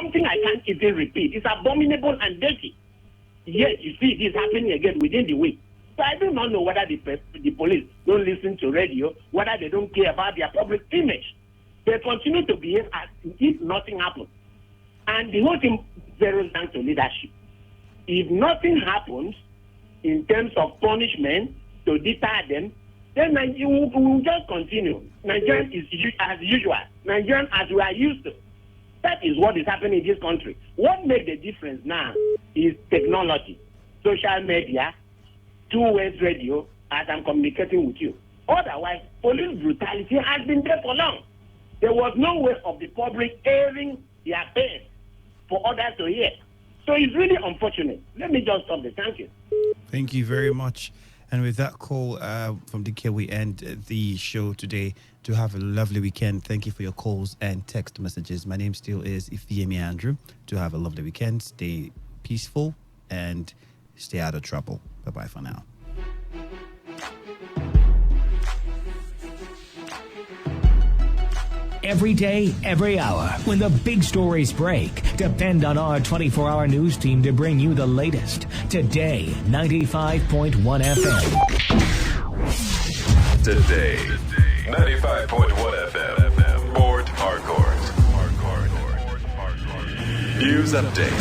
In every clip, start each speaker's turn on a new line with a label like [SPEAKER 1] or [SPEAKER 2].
[SPEAKER 1] something I can't even repeat. It's abominable and dirty. Yet you see this happening again within the week. So I do not know whether the police don't listen to radio, whether they don't care about their public image. They continue to behave as if nothing happened. And the whole thing zeroes down to leadership. If nothing happens in terms of punishment to deter them, then we will just continue. Nigerian is as usual. Nigerian as we are used to. That is what is happening in this country. What makes the difference now is technology, social media, two-way radio, as I'm communicating with you. Otherwise, police brutality has been there for long. There was no way of the public airing their pain for others to hear. So it's really unfortunate. Let me just stop there. Thank you.
[SPEAKER 2] Thank you very much. And with that call from DK, we end the show today. To have a lovely weekend. Thank you for your calls and text messages. My name still is Ifeami Andrew. To have a lovely weekend. Stay peaceful and stay out of trouble. Bye-bye for now.
[SPEAKER 3] Every day, every hour, when the big stories break, depend on our 24-hour news team to bring you the latest. Today, 95.1 FM.
[SPEAKER 4] Today, 95.1 FM. Port Harcourt. News update.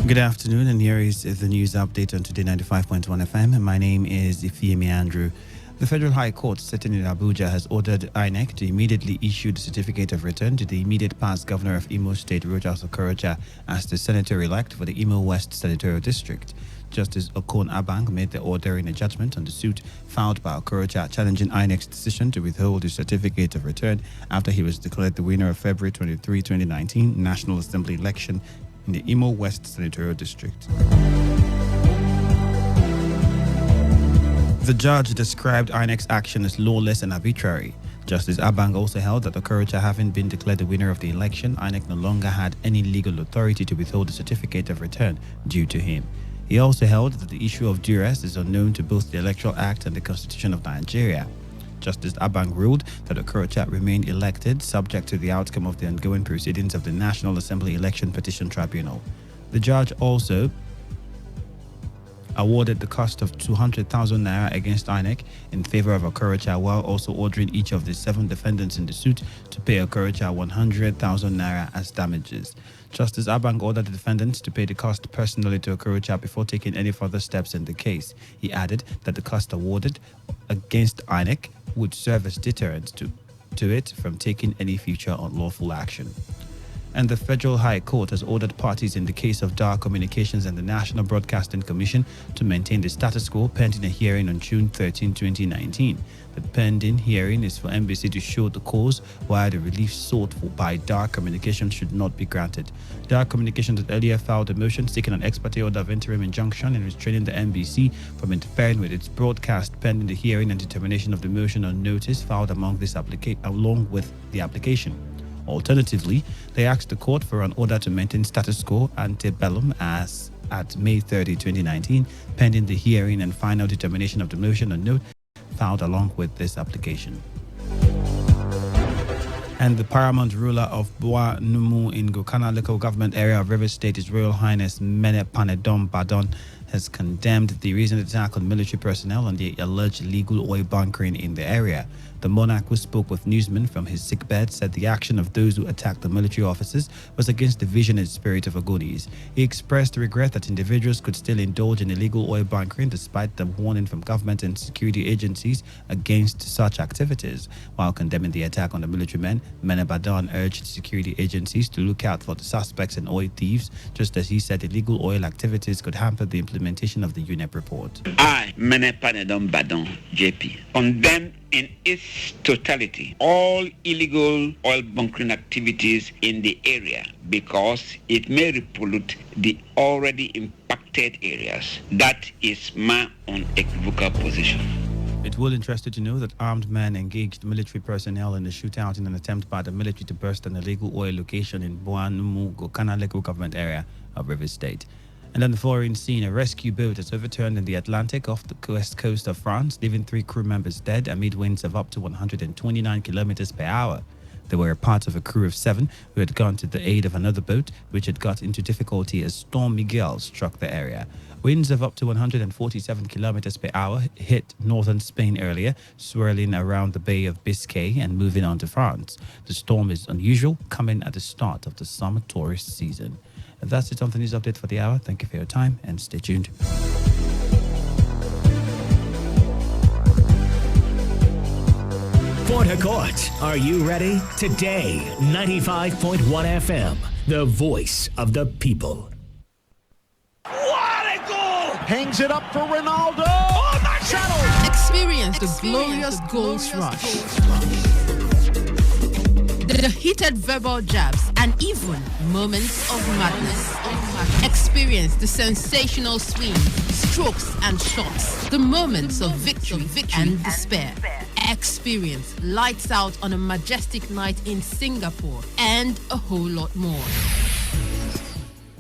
[SPEAKER 2] Good afternoon, and here is the news update on Today 95.1 FM. My name is Ifeami Andrew. The Federal High Court sitting in Abuja has ordered INEC to immediately issue the certificate of return to the immediate past governor of Imo State, Rochas Okorocha, as the senator-elect for the Imo West Senatorial District. Justice Okon Abang made the order in a judgment on the suit filed by Okorocha challenging INEC's decision to withhold his certificate of return after he was declared the winner of February 23, 2019 National Assembly election in the Imo West Senatorial District. The judge described INEC's action as lawless and arbitrary. Justice Abang also held that Okorocha, having been declared the winner of the election, INEC no longer had any legal authority to withhold the certificate of return due to him. He also held that the issue of duress is unknown to both the Electoral Act and the Constitution of Nigeria. Justice Abang ruled that Okorocha remained elected subject to the outcome of the ongoing proceedings of the National Assembly Election Petition Tribunal. The judge also awarded the cost of 200,000 naira against INEC in favor of Okorocha, while also ordering each of the 7 defendants in the suit to pay Okorocha 100,000 naira as damages. Justice Abang ordered the defendants to pay the cost personally to Okorocha before taking any further steps in the case. He added that the cost awarded against INEC would serve as deterrent to it from taking any future unlawful action. And the Federal High Court has ordered parties in the case of Dar Communications and the National Broadcasting Commission to maintain the status quo pending a hearing on June 13, 2019. The pending hearing is for NBC to show the cause why the relief sought for by Dar Communications should not be granted. Dar Communications had earlier filed a motion seeking an ex parte order of interim injunction and restraining the NBC from interfering with its broadcast pending the hearing and determination of the motion on notice filed along with the application. Alternatively, they asked the court for an order to maintain status quo ante bellum as at May 30, 2019, pending the hearing and final determination of the motion on note filed along with this application. And the paramount ruler of Boa Numu in Gokana local government area of Rivers State, His Royal Highness Mene Panedon Badon, has condemned the recent attack on military personnel and the alleged illegal oil bunkering in the area. The monarch, who spoke with newsmen from his sickbed, said the action of those who attacked the military officers was against the vision and spirit of Ogonis. He expressed regret that individuals could still indulge in illegal oil bunkering despite the warning from government and security agencies against such activities. While condemning the attack on the military men, Menebadan urged security agencies to look out for the suspects and oil thieves, just as he said illegal oil activities could hamper the implementation of the UNEP report.
[SPEAKER 5] I, Mene Panedon Badon, JP, condemn in its totality all illegal oil bunkering activities in the area because it may repollute the already impacted areas. That is my unequivocal position.
[SPEAKER 2] It will interest you to know that armed men engaged military personnel in a shootout in an attempt by the military to burst an illegal oil location in Boanumu, Gokana local government area of Rivers State. And on the foreign scene, a rescue boat has overturned in the Atlantic off the west coast of France, leaving 3 crew members dead amid winds of up to 129 kilometers per hour. They were a part of a crew of 7 who had gone to the aid of another boat, which had got into difficulty as Storm Miguel struck the area. Winds of up to 147 kilometers per hour hit northern Spain earlier, swirling around the Bay of Biscay and moving on to France. The storm is unusual, coming at the start of the summer tourist season. And that's it on the news update for the hour. Thank you for your time and stay tuned.
[SPEAKER 3] Port Harcourt, are you ready? Today, 95.1 FM, the voice of the people.
[SPEAKER 6] What a goal!
[SPEAKER 7] Hangs it up for Ronaldo. Oh, that's settled.
[SPEAKER 8] Experience the glorious goals rush. The heated verbal jabs and even moments of madness. Experience the sensational swings, strokes and shots. The moments of victory and despair. Experience lights out on a majestic night in Singapore and a whole lot more.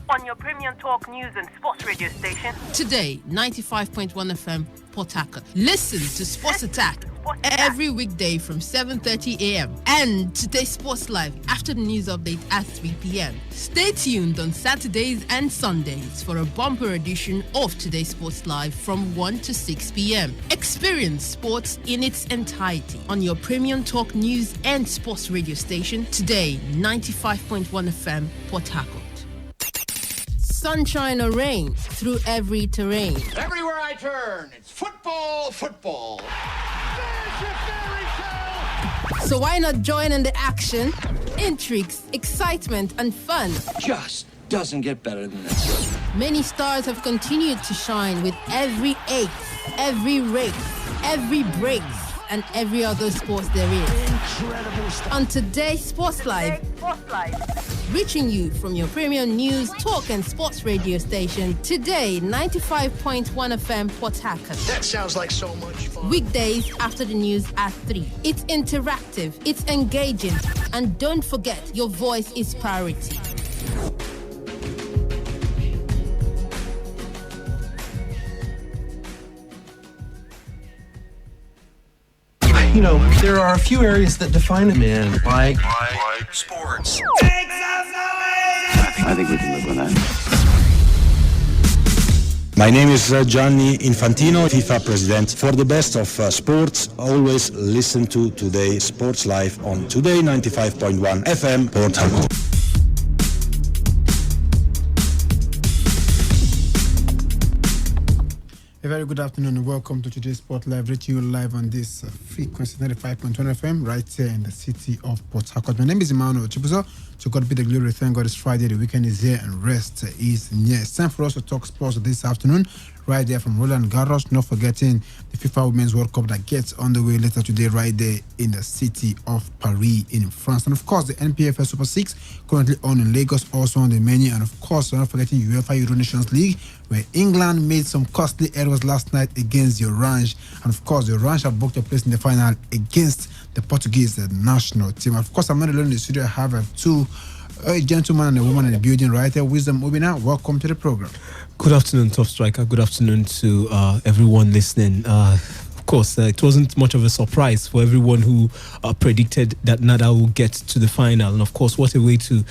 [SPEAKER 9] On your premium talk news and sports radio station.
[SPEAKER 8] Today, 95.1 FM, Port Harcourt. Listen to Sports Attack every weekday from 7:30 a.m. and Today Sports Live after the news update at 3 p.m. Stay tuned on Saturdays and Sundays for a bumper edition of Today Sports Live from 1 to 6 p.m. Experience sports in its entirety on your premium talk news and sports radio station. Today, 95.1 FM, Port Harcourt. Sunshine or rain, through every terrain.
[SPEAKER 7] Everywhere I turn, it's football, football. There's your fairy tale.
[SPEAKER 8] So why not join in the action, intrigues, excitement, and fun?
[SPEAKER 6] Just doesn't get better than this.
[SPEAKER 8] Many stars have continued to shine with every ace, every race, every break, and every other sports there is.
[SPEAKER 7] Incredible stuff.
[SPEAKER 8] On Today Sports Live, reaching you from your premium news, talk and sports radio station. Today, 95.1 FM, Port Harcourt.
[SPEAKER 7] That sounds like so much fun.
[SPEAKER 8] Weekdays after the news at 3. It's interactive, it's engaging, and don't forget, your voice is priority.
[SPEAKER 10] You know, there are a few areas that define a man, like
[SPEAKER 4] sports.
[SPEAKER 5] I think we can live with that.
[SPEAKER 11] My name is Gianni Infantino, FIFA president. For the best of sports, always listen to Today Sports Live on Today 95.1 FM, Port Harcourt.
[SPEAKER 12] A very good afternoon and welcome to today's Sport Live, reaching you live on this frequency 95.1 FM right here in the city of Port Harcourt. My name is Emmanuel Chibuzo. To God be the glory. Thank God it's Friday, the weekend is here and rest is near. It's time for us to talk sports this afternoon right there from Roland Garros. Not forgetting the FIFA Women's World Cup that gets underway later today right there in the city of Paris in France. And of course the NPFL Super 6 currently on in Lagos, also on the menu. And of course not forgetting UEFA Euro Nations League, where England made some costly errors last night against the Orange. And of course the Orange have booked a place in the final against the Portuguese national team. Of course I'm not alone in the studio. I have two a gentleman and a woman in the building right here. Wisdom Obina, welcome to the program.
[SPEAKER 13] Good afternoon, Top Striker. Good afternoon to everyone listening. Of course, it wasn't much of a surprise for everyone who predicted that Nadal would get to the final. And of course, what a way to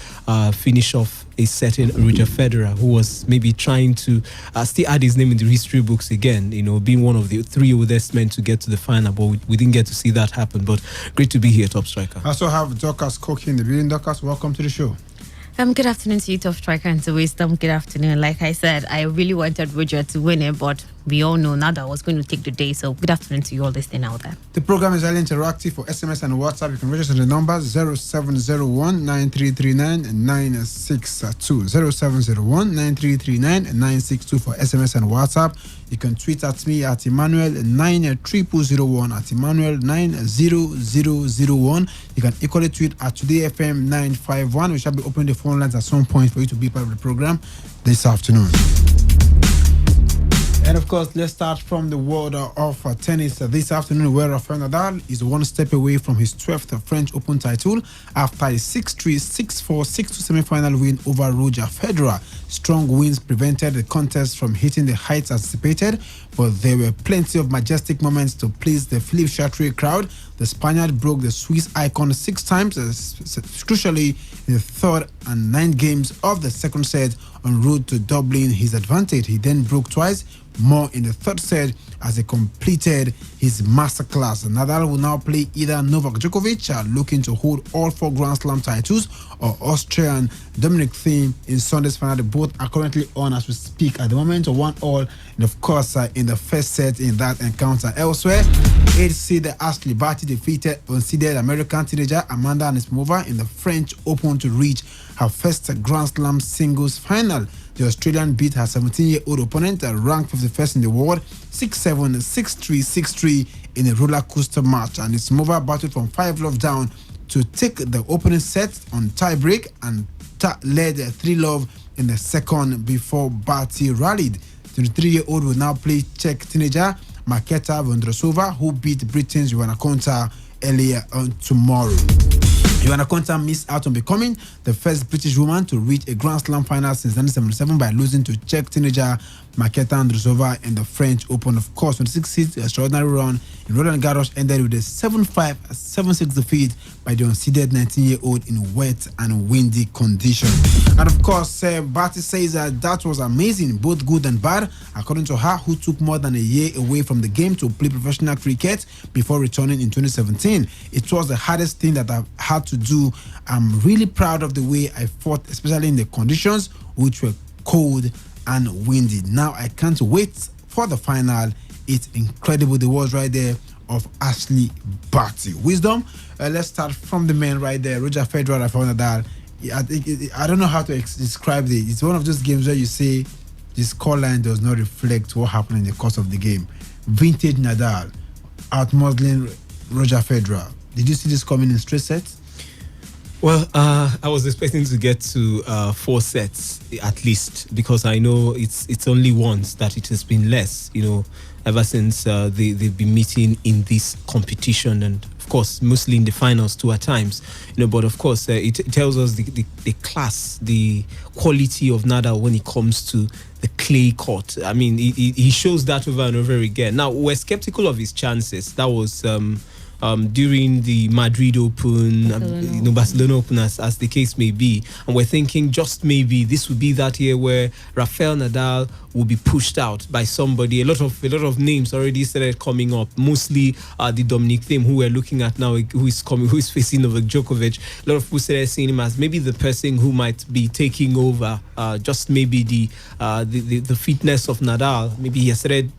[SPEAKER 13] finish off a certain Roger Federer, who was maybe trying to still add his name in the history books again, you know, being one of the 3 oldest men to get to the final. But we didn't get to see that happen. But great to be here, Top Striker.
[SPEAKER 12] I also have Dorcas Koki in the building. Dorcas, welcome to the show.
[SPEAKER 14] Good afternoon to you, Top Striker, and to Wisdom. Good afternoon. Like I said, I really wanted Roger to win it, but we all know Nadal was going to take the day. So good afternoon to you all listening out there.
[SPEAKER 12] The program is highly interactive. For SMS and WhatsApp, you can reach us on the numbers 0701 9339 and 962. 0701 9339 and 962 for SMS and WhatsApp. You can tweet at me at Emmanuel9001 at Emmanuel90001. You can equally tweet at Today FM 951. We shall be opening the phone lines at some point for you to be part of the program this afternoon. And of of course, let's start from the world of tennis this afternoon, where Rafael Nadal is one step away from his 12th French Open title after a 6-3, 6-4, 6-2 semi-final win over Roger Federer. Strong winds prevented the contest from hitting the heights anticipated, but there were plenty of majestic moments to please the Philippe Chatrier crowd. The Spaniard broke the Swiss icon 6 times, crucially in the third and 9th games of the second set, en route to doubling his advantage. He then broke twice more in the third set as he completed his masterclass. Nadal will now play either Novak Djokovic, looking to hold all 4 Grand Slam titles, or Austrian Dominic Thiem in Sunday's final. Both are currently on as we speak at the moment, 1-1, and of course in the first set in that encounter. Elsewhere, 8th seed Ashley Barty defeated unseeded American teenager Amanda Anisimova in the French Open to reach her first Grand Slam singles final. The Australian beat her 17-year-old opponent, ranked 51st in the world, 6-7, 6-3, 6-3 in a roller coaster match. And Anisimova battled from 5-love down to take the opening set on tie-break and led 3-love in the second before Barty rallied. The 23-year-old will now play Czech teenager Marketa Vondrousova, who beat Britain's Joanna Konta earlier on tomorrow. Joanna Konta missed out on becoming the first British woman to reach a Grand Slam final since 1977 by losing to Czech teenager Marketa Vondrousova in the French Open. Of course, 26th extraordinary run in Roland Garros ended with a 7-5, 7-6 defeat by the unseeded 19-year-old in wet and windy conditions. And of course, Barty says that was amazing, both good and bad. According to her, who took more than a year away from the game to play professional cricket before returning in 2017, it was the hardest thing that I've had to do. I'm really proud of the way I fought, especially in the conditions which were cold and windy. Now I can't wait for the final. It's incredible. The words right there of Ashley Barty. Wisdom. Let's start from the men right there. Roger Federer, Rafael Nadal. I don't know how to describe it. It's one of those games where you say the scoreline does not reflect what happened in the course of the game. Vintage Nadal out-muzzling Roger Federer. Did you see this coming in straight sets?
[SPEAKER 13] Well, I was expecting to get to 4 sets at least, because I know it's only once that it has been less, ever since they've been meeting in this competition, and of course mostly in the finals 2 at times, but of course it tells us the class, the quality of Nadal when it comes to the clay court. I mean, he shows that over and over again. Now, we're skeptical of his chances. That was during the Madrid Open, Barcelona Open, as the case may be, and we're thinking just maybe this would be that year where Rafael Nadal will be pushed out by somebody. A lot of names already started coming up, mostly the Dominic Thiem, who we're looking at now, who is facing Novak Djokovic. A lot of people started seeing him as maybe the person who might be taking over. Just maybe the fitness of Nadal. Maybe he has started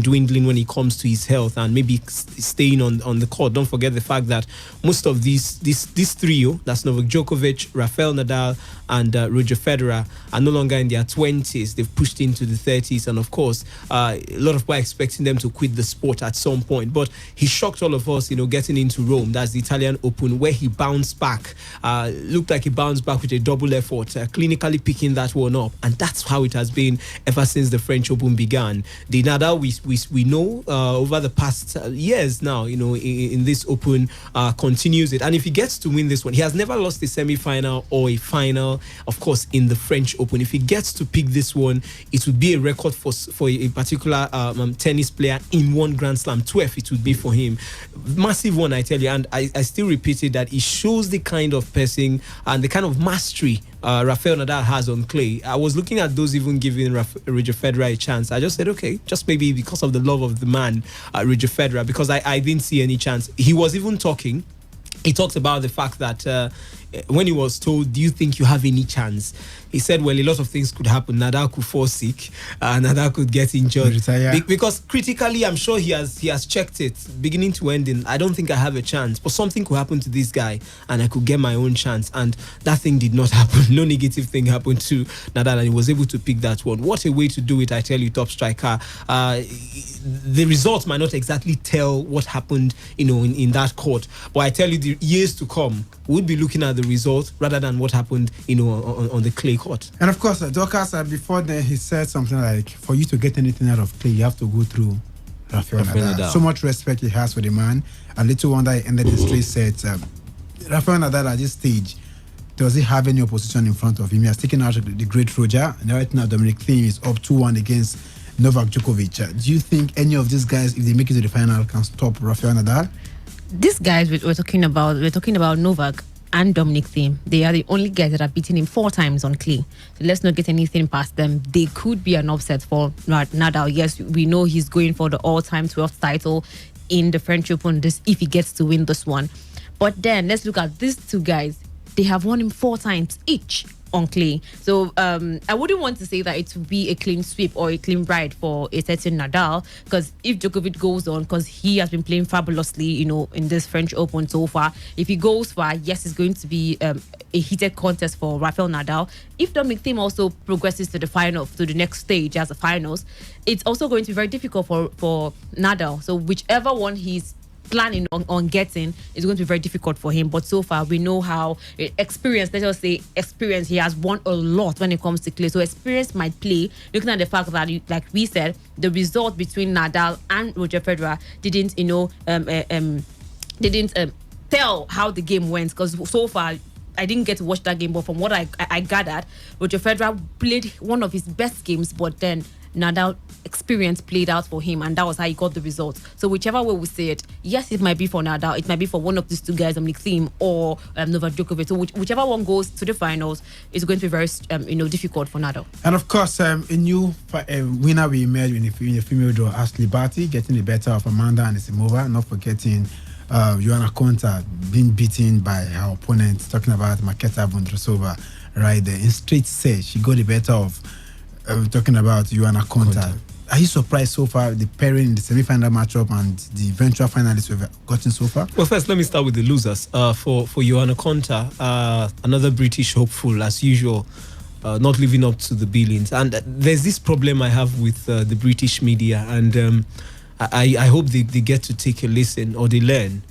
[SPEAKER 13] dwindling when it comes to his health and maybe staying on the court. Don't forget the fact that most of this trio, that's Novak Djokovic, Rafael Nadal, and Roger Federer, are no longer in their 20s. They've pushed into the 30s, and of course, a lot of people are expecting them to quit the sport at some point. But he shocked all of us, getting into Rome. That's the Italian Open, where he bounced back. Looked like he bounced back with a double effort, clinically picking that one up, and that's how it has been ever since the French Open began. The Nadal we know over the past years now, in this Open, continues it. And if he gets to win this one, he has never lost a semi-final or a final, of course, in the French Open. If he gets to pick this one, it would be a record for a particular tennis player in one Grand Slam. 12 it would be for him. Massive one, I tell you. And I still repeat it, that it shows the kind of person and the kind of mastery Rafael Nadal has on clay. I was looking at those even giving Roger Federer a chance. I just said, okay, just maybe because of the love of the man, Roger Federer, because I didn't see any chance. He was even talking. He talked about the fact that when he was told, do you think you have any chance? He said, well, a lot of things could happen. Nadal could fall sick, Nadal could get injured. Because critically, I'm sure he has checked it, beginning to ending. I don't think I have a chance, but something could happen to this guy and I could get my own chance. And that thing did not happen. No negative thing happened to Nadal, and he was able to pick that one. What a way to do it, I tell you, top striker. The results might not exactly tell what happened, in that court, but I tell you, the years to come, we'll be looking at the the result rather than what happened, on the clay court.
[SPEAKER 12] And of course, Dorcas, before then, he said something like, for you to get anything out of clay, you have to go through Rafael Nadal. So much respect he has for the man. A little wonder he ended his straight set. Rafael Nadal at this stage, does he have any opposition in front of him? He has taken out the great Roger, and right now Dominic Thiem is up 2-1 against Novak Djokovic. Do you think any of these guys, if they make it to the final, can stop Rafael Nadal?
[SPEAKER 14] These guys we're talking about Novak and Dominic Thiem. They are the only guys that have beaten him 4 times on clay. So let's not get anything past them. They could be an upset for Nadal. Yes, we know he's going for the all-time 12th title in the French Open if he gets to win this one. But then let's look at these two guys. They have won him 4 times each on clay. So I wouldn't want to say that it would be a clean sweep or a clean ride for a certain Nadal, because if Djokovic goes on, because he has been playing fabulously, in this French Open so far, if he goes far, yes, it's going to be a heated contest for Rafael Nadal. If Dominic Thiem also progresses to the next stage as the finals, it's also going to be very difficult for Nadal. So whichever one he's planning on getting is going to be very difficult for him. But so far, we know how experience, let's just say experience, he has won a lot when it comes to clay. So experience might play, looking at the fact that, like we said, the result between Nadal and Roger Federer didn't tell how the game went, because so far I didn't get to watch that game, but from what I gathered, Roger Federer played one of his best games, but then Nadal experience played out for him, and that was how he got the result. So whichever way we say it, yes, it might be for Nadal, it might be for one of these two guys, Dominic Thiem or Novak Djokovic. So whichever one goes to the finals is going to be very difficult for Nadal.
[SPEAKER 12] And of course, a new winner we emerged in the female draw, Ashley Barty, getting the better of Amanda Anisimova. Not forgetting Joanna Konta being beaten by her opponent, talking about Marketa Vondrousova right there. In straight set, she got the better of talking about Joanna Konta. Are you surprised so far, the pairing in the semi-final matchup and the eventual finalists we've gotten so far?
[SPEAKER 13] Well, first, let me start with the losers. For Joanna Konta, another British hopeful, as usual, not living up to the billings. And there's this problem I have with the British media, and I hope they get to take a listen or they learn.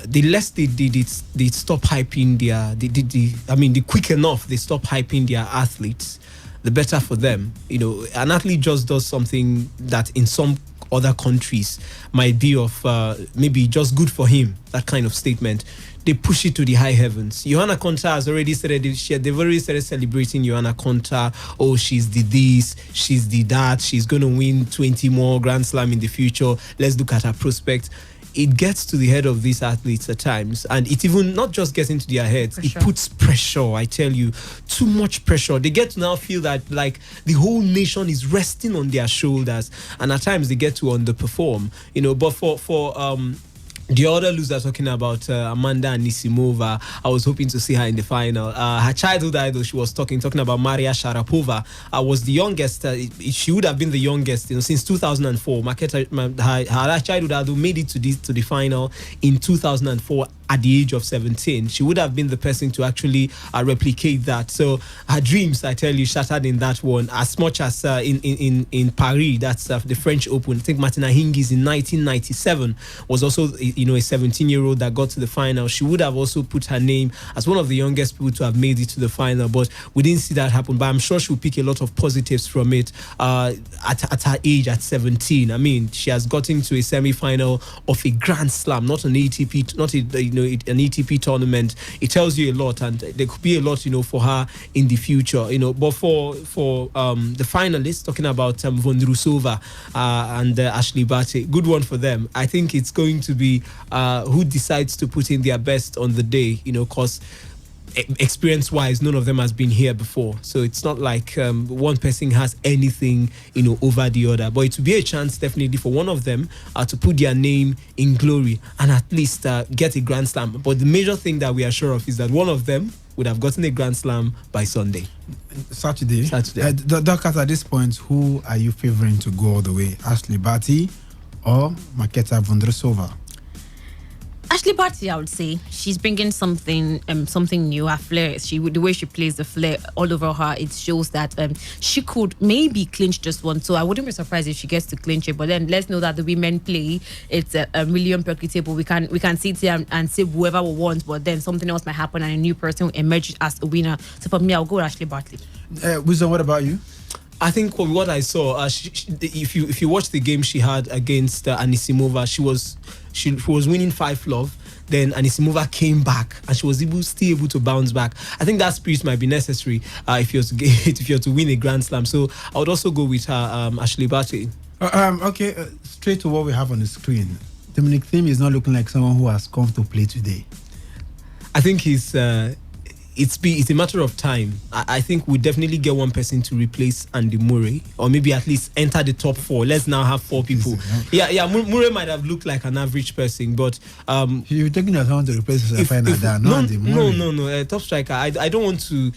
[SPEAKER 13] The less they stop hyping the quick enough they stop hyping their athletes, the better for them. An athlete just does something that in some other countries might be of maybe just good for him, that kind of statement. They push it to the high heavens. Joanna Konta has already started, they've already started celebrating Joanna Konta. Oh, she's the this, she's the that, she's going to win 20 more Grand Slam in the future. Let's look at her prospect. It gets to the head of these athletes at times, and it even not just gets into their heads, it puts pressure. I tell you, too much pressure. They get to now feel that like the whole nation is resting on their shoulders, and at times they get to underperform. But for the other loser, talking about Amanda Anisimova, I was hoping to see her in the final. Her childhood idol, she was talking about Maria Sharapova. Was the youngest. She would have been the youngest, since 2004. Her childhood idol made it to the final in 2004 at the age of 17. She would have been the person to actually replicate that. So her dreams, I tell you, shattered in that one. As much as in Paris, that's the French Open. I think Martina Hingis in 1997 was also a 17-year-old that got to the final. She would have also put her name as one of the youngest people to have made it to the final, but we didn't see that happen. But I'm sure she'll pick a lot of positives from it at her age, at 17. I mean, she has gotten to a semi-final of a Grand Slam, not an ATP, an ATP tournament. It tells you a lot, and there could be a lot, for her in the future. But for the finalists, talking about Vondrousova and Ashley Barty, good one for them. I think it's going to be who decides to put in their best on the day, because experience-wise, none of them has been here before. So it's not like one person has anything, over the other. But it will be a chance, definitely, for one of them to put their name in glory and at least get a Grand Slam. But the major thing that we are sure of is that one of them would have gotten a Grand Slam by Sunday.
[SPEAKER 12] Saturday. Doctor, at this point, who are you favoring to go all the way? Ashley Barty or Marketa Vondrousova?
[SPEAKER 14] Ashley Barty, I would say she's bringing something new. Her flair, the way she plays the flair all over her, it shows that she could maybe clinch this one. So I wouldn't be surprised if she gets to clinch it. But then let's know that the women play, it's a really unpredictable. We can sit here and say whoever we want, but then something else might happen and a new person will emerge as a winner. So for me, I'll go with Ashley Barty.
[SPEAKER 12] Wisdom, what about you?
[SPEAKER 13] I think from what I saw, if you watch the game she had against Anisimova, she was winning 5-love. Then Anisimova came back and she was still able to bounce back. I think that spirit might be necessary if you're to win a Grand Slam. So I would also go with her, Ashley Barty.
[SPEAKER 12] Okay, straight to what we have on the screen. Dominic Thiem is not looking like someone who has come to play today.
[SPEAKER 13] I think it's a matter of time. I think we'll definitely get one person to replace Andy Murray, or maybe at least enter the top 4. Let's now have 4 people. Yeah. Murray might have looked like an average person, but
[SPEAKER 12] you're taking your time to replace Rafael Nadal, not Andy Murray.
[SPEAKER 13] No, top striker. I don't want to.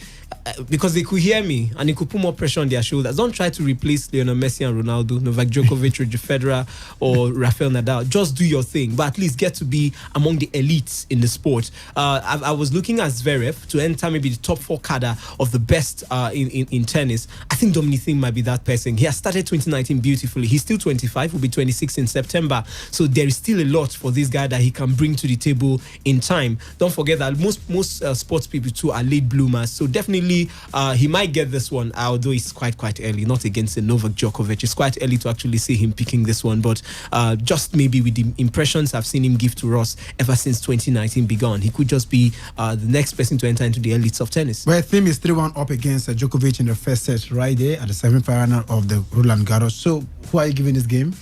[SPEAKER 13] Because they could hear me and it could put more pressure on their shoulders. Don't try to replace Lionel Messi and Ronaldo, Novak Djokovic, Roger Federer, or Rafael Nadal. Just do your thing, but at least get to be among the elites in the sport. I was looking at Zverev to enter maybe the top 4 cadre of the best in tennis. I think Dominic Thiem might be that person. He has started 2019 beautifully. He's still 25, will be 26 in September. So there is still a lot for this guy that he can bring to the table in time. Don't forget that most sports people too are late bloomers. So definitely he might get this one, although it's quite early, not against Novak Djokovic. It's quite early to actually see him picking this one, but just maybe with the impressions I've seen him give to us ever since 2019 began, he could just be the next person to enter into the elites of tennis.
[SPEAKER 12] Well, Thiem is 3-1 up against Djokovic in the first set right there at the semi-final of the Roland Garros. So who are you giving this game?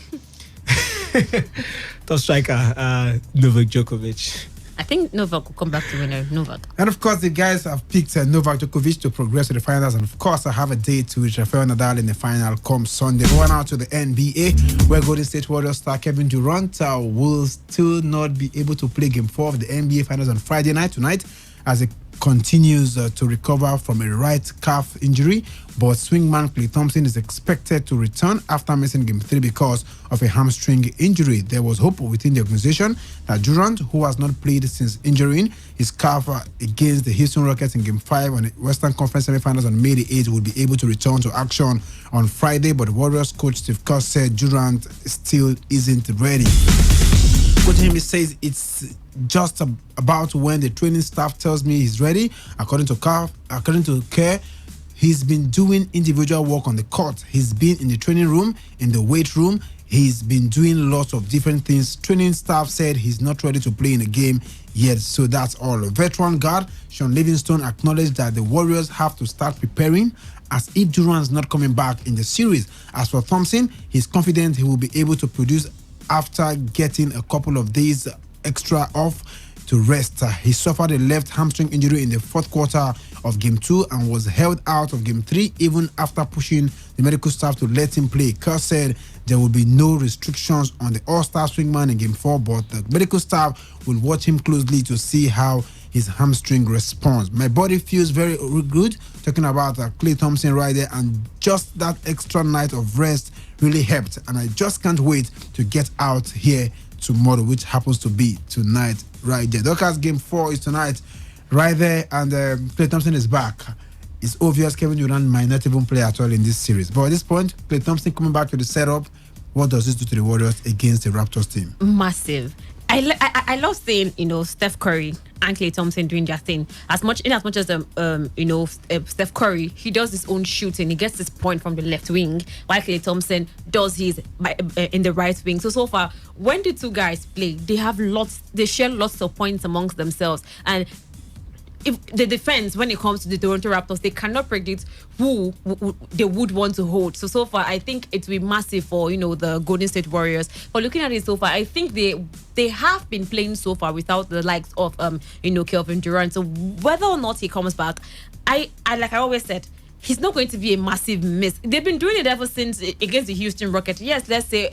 [SPEAKER 13] Top striker, Novak Djokovic.
[SPEAKER 14] I think Novak will come back to winner. Novak.
[SPEAKER 12] And of course, the guys have picked Novak Djokovic to progress to the finals. And of course, I have a date with Rafael Nadal in the final come Sunday. Going out to the NBA, where Golden State Warriors star Kevin Durant will still not be able to play Game 4 of the NBA Finals on Friday night tonight, as he continues to recover from a right calf injury. But swingman Klay Thompson is expected to return after missing Game 3 because of a hamstring injury. There was hope within the organization that Durant, who has not played since injuring his calf against the Houston Rockets in Game 5 on the Western Conference semifinals on May the 8th, would be able to return to action on Friday. But the Warriors coach Steve Kerr said Durant still isn't ready. Coach Hemi says it's just about when the training staff tells me he's ready. According to Kerr, he's been doing individual work on the court. He's been in the training room, in the weight room. He's been doing lots of different things. Training staff said he's not ready to play in a game yet, so that's all. Veteran guard Sean Livingston acknowledged that the Warriors have to start preparing as if Durant's not coming back in the series. As for Thompson, he's confident he will be able to produce after getting a couple of days extra off to rest. He suffered a left hamstring injury in the fourth quarter of Game 2 and was held out of Game 3 even after pushing the medical staff to let him play. Kerr said there will be no restrictions on the All-Star swingman in Game 4, but the medical staff will watch him closely to see how his hamstring responds. My body feels very good, talking about Klay Thompson right there, and just that extra night of rest really helped, and I just can't wait to get out here tomorrow, which happens to be tonight right there. Dockers Game 4 is tonight right there, and Klay Thompson is back. It's obvious Kevin Durant might not even play at all in this series, but at this point, Klay Thompson coming back to the setup, what does this do to the Warriors against the Raptors team?
[SPEAKER 14] Massive. I love seeing Steph Curry and Klay Thompson doing their thing. As much as Steph Curry, he does his own shooting. He gets his point from the left wing, while Klay Thompson does his in the right wing. So far, when the two guys play, they share lots of points amongst themselves. And if the defense, when it comes to the Toronto Raptors, they cannot predict who they would want to hold. So far, I think it will be massive for the Golden State Warriors. But looking at it so far, I think they have been playing so far without the likes of Kevin Durant. So whether or not he comes back, I like I always said, he's not going to be a massive miss. They've been doing it ever since against the Houston Rockets. Yes, let's say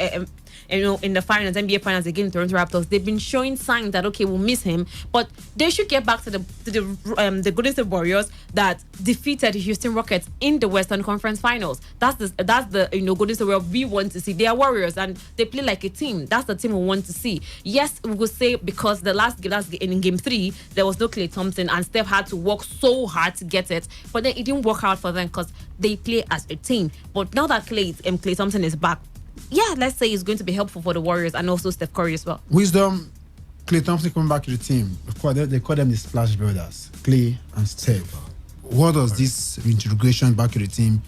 [SPEAKER 14] in the finals, NBA finals against Toronto Raptors, they've been showing signs that okay, we'll miss him, but they should get back to the Golden State Warriors that defeated the Houston Rockets in the Western Conference Finals. That's the Golden State Warriors we want to see. They are Warriors and they play like a team. That's the team we want to see. Yes, we would say because the last game in Game 3 there was no Klay Thompson and Steph had to work so hard to get it, but then it didn't work out for them because they play as a team. But now that Klay Thompson is back, yeah, let's say it's going to be helpful for the Warriors and also Steph Curry as well.
[SPEAKER 12] Wisdom, Klay Thompson coming back to the team. Of course, they call them the Splash Brothers, Klay and Steph. What does this integration back to the team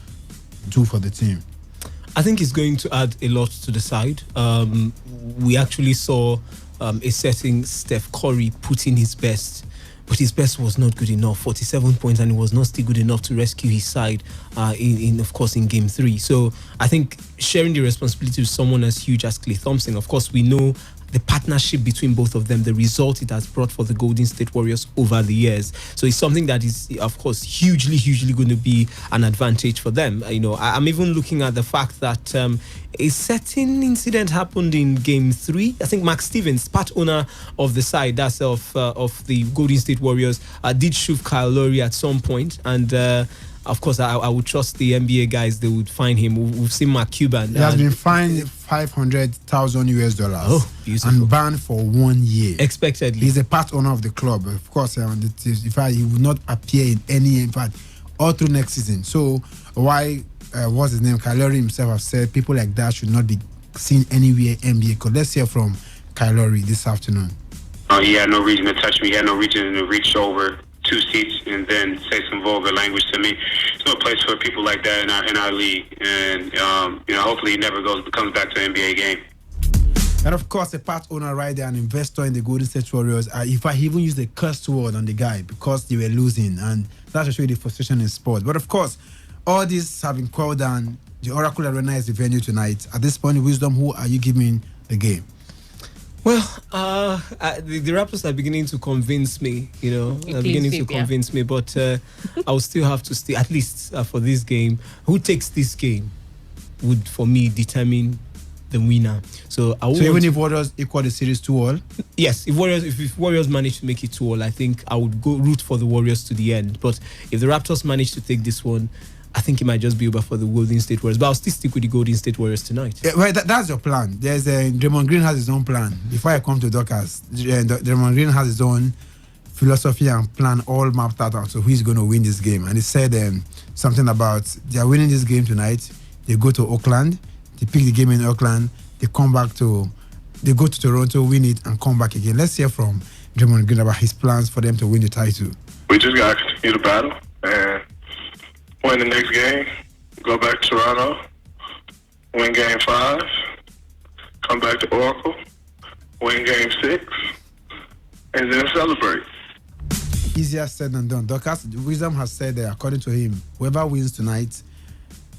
[SPEAKER 12] do for the team?
[SPEAKER 13] I think it's going to add a lot to the side. We actually saw a certain Steph Curry put in his best, but his best was not good enough. 47 points, and it was not still good enough to rescue his side in Game 3. So I think sharing the responsibility with someone as huge as Klay Thompson, of course, we know the partnership between both of them, the result it has brought for the Golden State Warriors over the years. So it's something that is, of course, hugely going to be an advantage for them. I'm even looking at the fact that a certain incident happened in Game 3. I think Mark Stevens, part owner of the side, that's of the Golden State Warriors, did shove Kyle Lowry at some point, and of course, I would trust the NBA guys. They would find him. We've seen Mark Cuban.
[SPEAKER 12] He has been fined $500,000 and banned for 1 year.
[SPEAKER 13] Expectedly.
[SPEAKER 12] He's a part owner of the club. Of course, in fact, he will not appear in any, in fact, all through next season. So why, what's his name? Kyle Lowry himself has said people like that should not be seen anywhere NBA. Because let's hear from Kyle Lowry this afternoon.
[SPEAKER 15] He had no reason to touch me. He had no reason to reach over 2 seats and then say some vulgar language to me. There's no place for people like that in our league, and hopefully he never comes back to an NBA game.
[SPEAKER 12] And of course, a part owner right there, an investor in the Golden State Warriors. If I even used a curse word on the guy because they were losing, and that should show you the frustration in sport. But of course, all this have been called down. The Oracle Arena is the venue tonight. At this point, Wisdom, who are you giving the game?
[SPEAKER 13] Well, the Raptors are beginning to convince me, convince me, but I'll still have to stay, at least for this game. Who takes this game would, for me, determine the winner. So
[SPEAKER 12] even if Warriors equal the series 2-2?
[SPEAKER 13] Yes, if Warriors manage to make it 2-2, I think I would go root for the Warriors to the end. But if the Raptors manage to take this one, I think it might just be over for the Golden State Warriors. But I'll still stick with the Golden State Warriors tonight.
[SPEAKER 12] Yeah, well, that's your plan. There's Draymond Green has his own plan. Before I come to Dockers, Draymond Green has his own philosophy and plan all mapped out. So who's going to win this game? And he said something about they are winning this game tonight. They go to Oakland. They pick the game in Oakland. They go to Toronto, win it, and come back again. Let's hear from Draymond Green about his plans for them to win the title.
[SPEAKER 15] We just got to continue the battle and win the next game, go back to Toronto, win Game 5, come back to Oracle, win Game 6, and then celebrate.
[SPEAKER 12] Easier said than done. Dockers, Wisdom has said that according to him, whoever wins tonight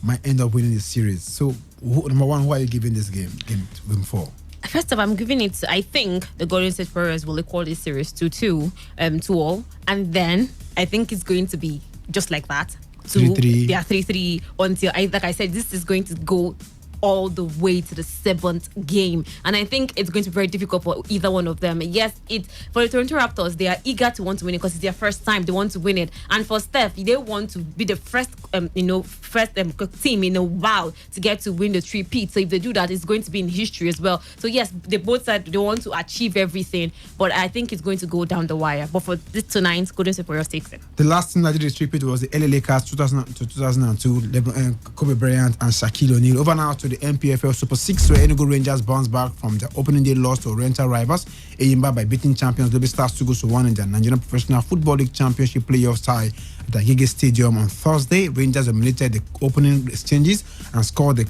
[SPEAKER 12] might end up winning the series. So, number one, who are you giving this game 4?
[SPEAKER 14] First of all, I'm giving it to, I think the Golden State Warriors will equal this series 2-2, and then I think it's going to be just like that.
[SPEAKER 12] 3-3.
[SPEAKER 14] Yeah, 3-3 until, like I said, this is going to go all the way to the 7th game, and I think it's going to be very difficult for either one of them. Yes, for the Toronto Raptors, they are eager to want to win it because it's their first time. They want to win it, and for Steph, they want to be the first team in a while to get to win the three-peat. So if they do that, it's going to be in history as well. So yes, they both said they want to achieve everything, but I think it's going to go down the wire. But for this tonight, Golden State Warriors takes it.
[SPEAKER 12] The last team that did the three-peat was the LA Lakers 2002, Kobe Bryant and Shaquille O'Neal. Over now to the NPFL Super 6, where Enugu Rangers bounced back from their opening day loss to Oriental rivals Eyimba by beating champions Lobby Stars 2-1 in their Nigerian Professional Football League Championship playoff tie at Agege Stadium on Thursday. Rangers dominated the opening exchanges and scored the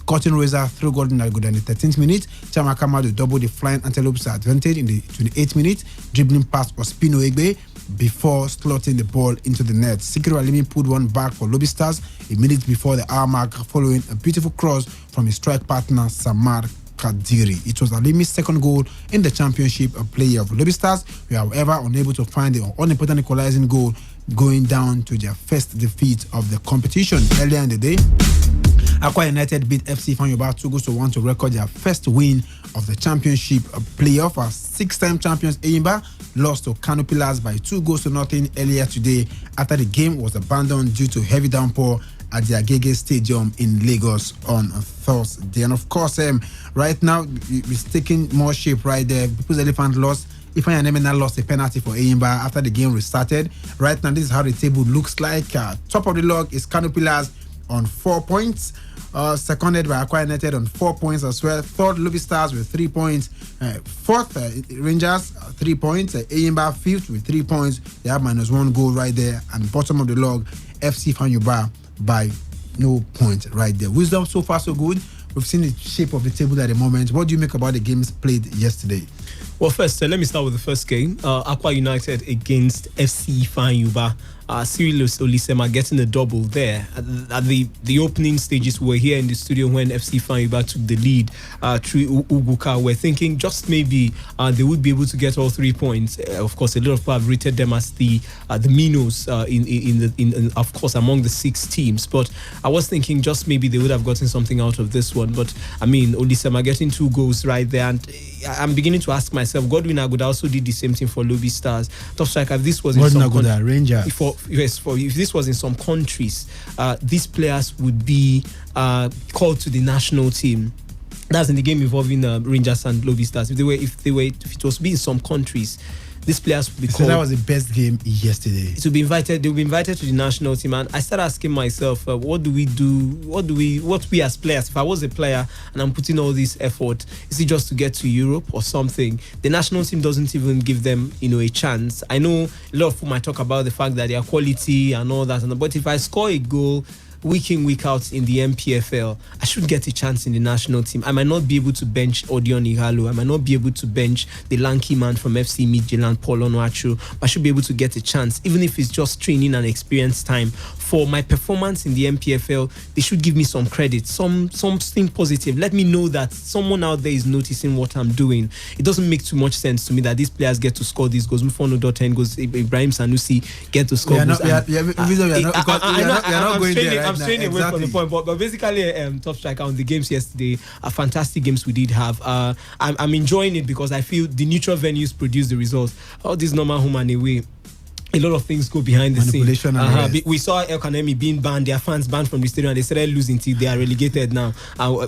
[SPEAKER 12] curtain raiser through Golden Agoda in the 13th minute. Chiamaka Madu doubled the Flying Antelopes advantage in the 28th minute, dribbling past Ospino Egbe before slotting the ball into the net. Sikiru Alimi put one back for Lobby Stars a minute before the hour mark, following a beautiful cross from his strike partner Samar Kadiri. It was Alimi's second goal in the championship player of Lobby Stars. We are, however, unable to find the unimportant equalizing goal, going down to their first defeat of the competition. Earlier in the day, Aqua United beat FC Fanyoba 2-1 to record their first win of the championship playoff. As six-time champions Eyimba lost to Kano Pillars by 2-0 earlier today after the game was abandoned due to heavy downpour at the Agege Stadium in Lagos on Thursday. And of course, right now it's taking more shape right there. People's Elephant lost. Ifeanyi Anemena lost a penalty for Eyimba after the game restarted. Right now, this is how the table looks like. Top of the log is Kano Pillars on 4 points. Seconded by Aqua United on 4 points as well. Third, Lobby Stars with 3 points. Fourth, Rangers, 3 points. Eyimba fifth with 3 points. They have -1 goal right there. And bottom of the log, FC Fanyoba by no point right there. Wisdom, so far so good. We've seen the shape of the table at the moment. What do you make about the games played yesterday?
[SPEAKER 13] Well, first, let me start with the first game. Aqua United against FC Fanyoba. Cyril Olisema getting a double there. At the opening stages, we were here in the studio when FC Fanyoba took the lead through Uguka. We're thinking just maybe they would be able to get all 3 points. Of course, a lot of people have rated them as the minnows in of course among the 6 teams. But I was thinking just maybe they would have gotten something out of this one. But I mean, Olisema getting 2 goals right there, and I'm beginning to ask myself, Godwin Aguda also did the same thing for Lobby Stars. Top striker, if this was in some
[SPEAKER 12] Aguda, Rangers.
[SPEAKER 13] If this was in some countries, these players would be called to the national team. That's in the game involving Rangers and Lobby Stars. If it was to be in some countries, these players would be called.
[SPEAKER 12] So that was the best game yesterday.
[SPEAKER 13] They will be invited to the national team, and I started asking myself, what do we do? What we as players? If I was a player and I'm putting all this effort, is it just to get to Europe or something? The national team doesn't even give them, a chance. I know a lot of people might talk about the fact that their quality and all that, but if I score a goal week in, week out in the MPFL, I should get a chance in the national team. I might not be able to bench Odion Igalo. I might not be able to bench the lanky man from FC Midtjylland, Paul Onuachu. I should be able to get a chance, even if it's just training and experience time. For my performance in the MPFL, they should give me some credit, something positive. Let me know that someone out there is noticing what I'm doing. It doesn't make too much sense to me that these players get to score these goals. Mufono 10 goals, Ibrahim Sanusi get to score goals.
[SPEAKER 12] We are not going there.
[SPEAKER 13] I'm straying away from the point, but basically, top striker on the games yesterday, fantastic games we did have. I'm enjoying it because I feel the neutral venues produce the results. All this normal home and away, a lot of things go behind the scene. We saw El Kanemi being banned, their fans banned from the stadium, and they started losing till they are relegated now.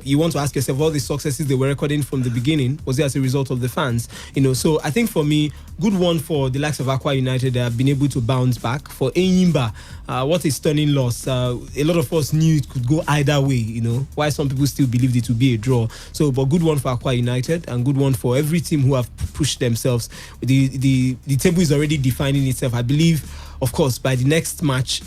[SPEAKER 13] You want to ask yourself, all the successes they were recording from the beginning, was it as a result of the fans? So I think for me, good one for the likes of Aqua United. They have been able to bounce back. For Eyimba, what a stunning loss. A lot of us knew it could go either way, why some people still believed it would be a draw. But good one for Aqua United, and good one for every team who have pushed themselves. The table is already defining itself. I believe, of course, by the next match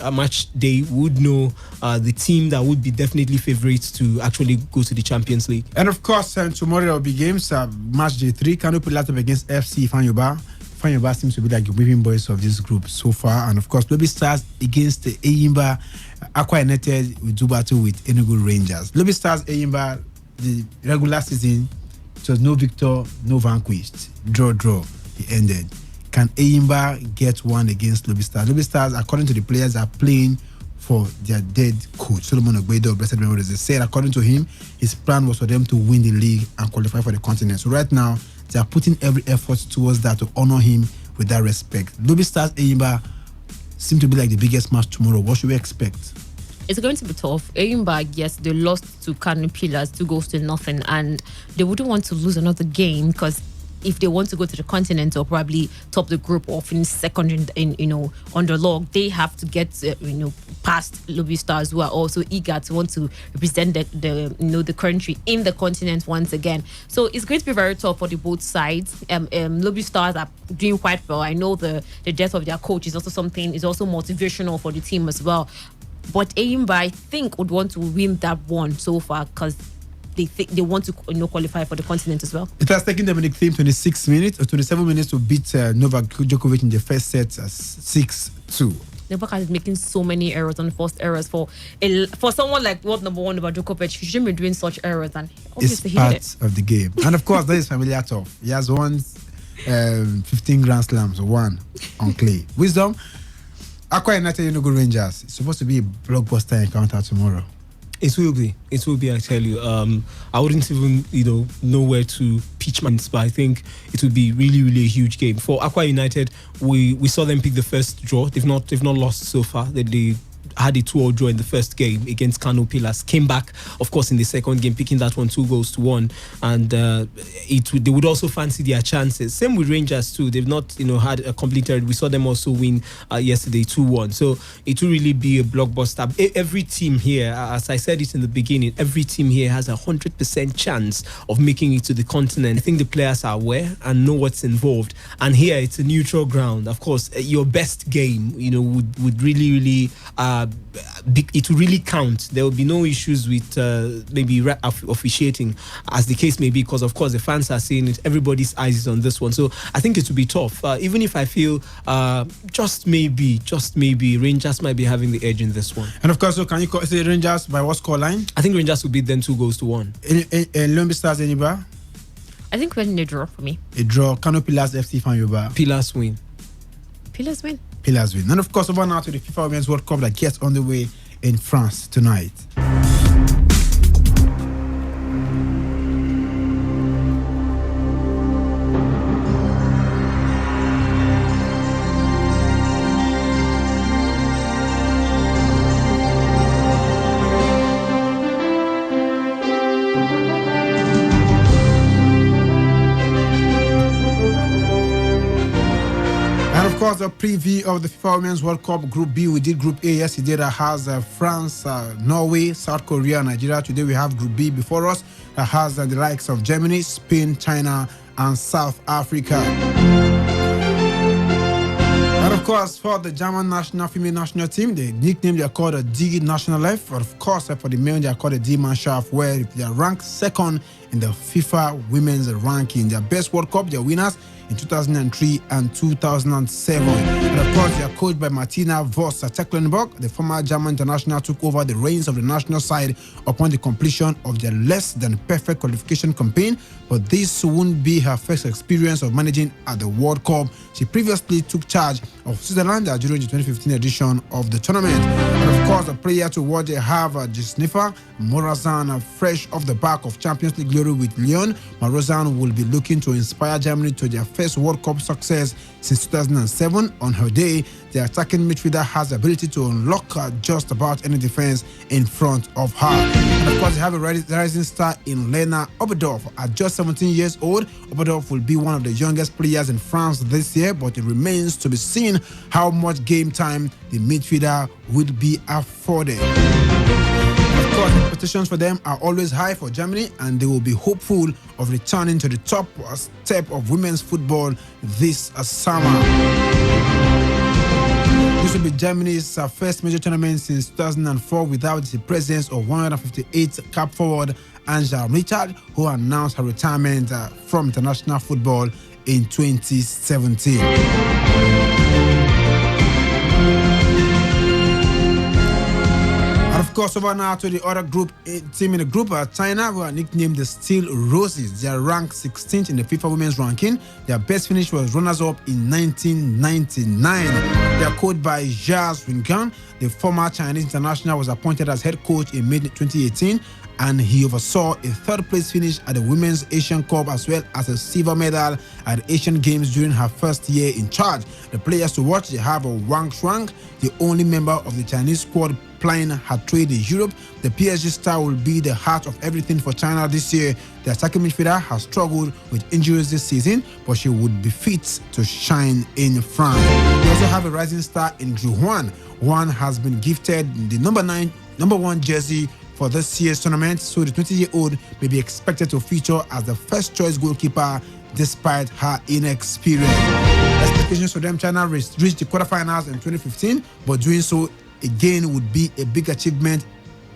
[SPEAKER 13] day, we would know the team that would be definitely favourites to actually go to the Champions League.
[SPEAKER 12] And of course, tomorrow there will be games. Match day 3, Kano Pillars against FC Fanyoba. Fanyoba seems to be like the whipping boys of this group so far. And of course, Lobby Stars against the Eyimba. Aqua United will do battle with Enugu Rangers. Lobby Stars, Eyimba, the regular season, it was no victor, no vanquished. Draw. It ended. Can Eyimba get one against Lobby Stars? Lobby Stars, according to the players, are playing for their dead coach, Solomon Ogbedo, blessed memory. They said, according to him, his plan was for them to win the league and qualify for the continent. So right now, they are putting every effort towards that to honor him with that respect. Lobby Stars, Eyimba seem to be like the biggest match tomorrow. What should we expect?
[SPEAKER 14] It's going to be tough. Eyimba, yes, they lost to Kano Pillars 2-0, and they wouldn't want to lose another game because if they want to go to the continent or probably top the group or finish second in underdog, they have to get past Lobby Stars, who are also eager to want to represent the country in the continent once again. So it's going to be very tough for the both sides. Lobby Stars are doing quite well. I know the death of their coach is also motivational for the team as well. But Eyimba, I think, would want to win that one so far because they want to qualify for the continent as well.
[SPEAKER 12] It has taken Dominic Thiem 26 minutes or 27 minutes to beat Novak Djokovic in the first set 6-2.
[SPEAKER 14] Novak is making so many errors on forced errors for someone like world number 1 Novak Djokovic. He shouldn't be doing such errors, and obviously
[SPEAKER 12] it's part of the game. And of course, that is familiar tough. He has won 15 Grand Slams, 1 on clay. Wisdom, Aqua United Enugu Rangers. It's supposed to be a blockbuster encounter tomorrow.
[SPEAKER 13] It will be. It will be. I tell you. I wouldn't even know where to pitch my. But I think it would be really, really a huge game for Aqua United. We saw them pick the first draw. They've not lost so far. They had a 2-0 draw in the first game against Kano Pillars. Came back, of course, in the second game, picking that one 2-1, and they would also fancy their chances. Same with Rangers too. They've not had a complete. We saw them also win yesterday 2-1. So it will really be a blockbuster. Every team here, as I said it in the beginning, every team here has 100% chance of making it to the continent. I think the players are aware and know what's involved. And here it's a neutral ground. Of course, your best game, would really, really. It will really count. There will be no issues with maybe officiating, as the case may be, because of course the fans are seeing it. Everybody's eyes is on this one, so I think it will be tough. Even if I feel just maybe Rangers might be having the edge in this one.
[SPEAKER 12] And of course, so can you say Rangers by what score line?
[SPEAKER 13] I think Rangers will beat them 2-1.
[SPEAKER 12] Lumbi Stars anywhere?
[SPEAKER 14] I think we're in a draw for me.
[SPEAKER 12] A draw. Kano Pillars FC fan Yoba.
[SPEAKER 14] Pillars win.
[SPEAKER 12] Pillars win. And of course, over now to the FIFA Women's World Cup that gets on the way in France tonight. A preview of the FIFA Women's World Cup Group B. We did Group A yesterday that has France, Norway, South Korea, Nigeria. Today we have Group B before us that has the likes of Germany, Spain, China, and South Africa. And of course, for the German female national team, the nickname they are called a D National F. But of course, for the men, they are called a D Mannschaft, where they are ranked second in the FIFA Women's ranking. Their best World Cup, their winners in 2003 and 2007. And of course, they are coached by Martina Voss-Tecklenburg. The former German international took over the reins of the national side upon the completion of their less than perfect qualification campaign. But this won't be her first experience of managing at the World Cup. She previously took charge of Switzerland during the 2015 edition of the tournament. And of course, the player to watch, they have Gisnifa Morazan, fresh off the back of Champions League glory with Lyon. Morazan will be looking to inspire Germany to their first World Cup success since 2007. On her day, the attacking midfielder has the ability to unlock just about any defense in front of her. And of course, they have a rising star in Lena Oberdorf. At just 17 years old, Oberdorf will be one of the youngest players in France this year, but it remains to be seen how much game time the midfielder will be afforded. Of course, expectations for them are always high for Germany, and they will be hopeful of returning to the top step of women's football this summer. This will be Germany's first major tournament since 2004 without the presence of 158 cap forward Angela Richard, who announced her retirement from international football in 2017. And of course, over now to the other group team in the group, China, who are nicknamed the Steel Roses. They are ranked 16th in the FIFA Women's ranking. Their best finish was runners-up in 1999. They are coached by Jia Xungang. The former Chinese international was appointed as head coach in mid-2018, and he oversaw a third-place finish at the Women's Asian Cup as well as a silver medal at the Asian Games during her first year in charge. The players to watch, they have Wang Shuang, the only member of the Chinese squad plying her trade in Europe. The PSG star will be the heart of everything for China this year. The attacking midfielder has struggled with injuries this season, but she would be fit to shine in France. We also have a rising star in Zhu Huan. Huan has been gifted the number one jersey for this year's tournament, so the 20-year-old may be expected to feature as the first choice goalkeeper despite her inexperience. Expectations for them, China reached the quarterfinals in 2015, but doing so again would be a big achievement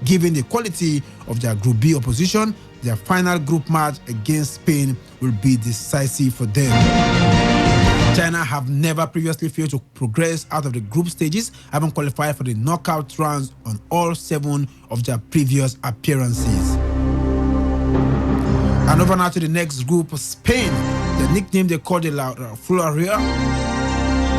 [SPEAKER 12] given the quality of their Group B opposition. Their final group match against Spain will be decisive for them. China have never previously failed to progress out of the group stages, having qualified for the knockout rounds on all 7 of their previous appearances. And over now to the next group, Spain. The nickname they call the La Furia.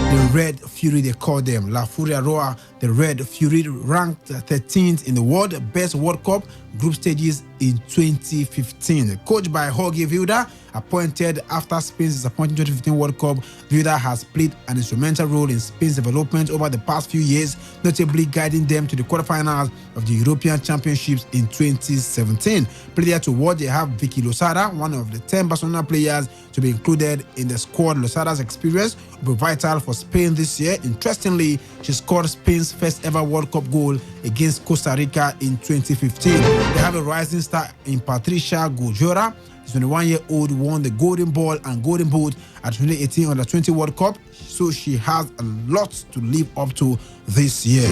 [SPEAKER 12] The Red Fury, they call them La Furia Roja. The Red Fury ranked 13th in the world best World Cup group stages in 2015. Coached by Jorge Vilda, appointed after Spain's disappointing 2015 World Cup, Vilda has played an instrumental role in Spain's development over the past few years, notably guiding them to the quarterfinals of the European Championships in 2017. Player to watch, they have Vicky Losada, one of the 10 Barcelona players to be included in the squad. Losada's experience will be vital for Spain this year. Interestingly, she scored Spain's first ever World Cup goal against Costa Rica in 2015. They have a rising star in Patricia Gojora. The 21-year-old won the Golden Ball and Golden Boot at 2018 Under-20 World Cup, so she has a lot to live up to this year.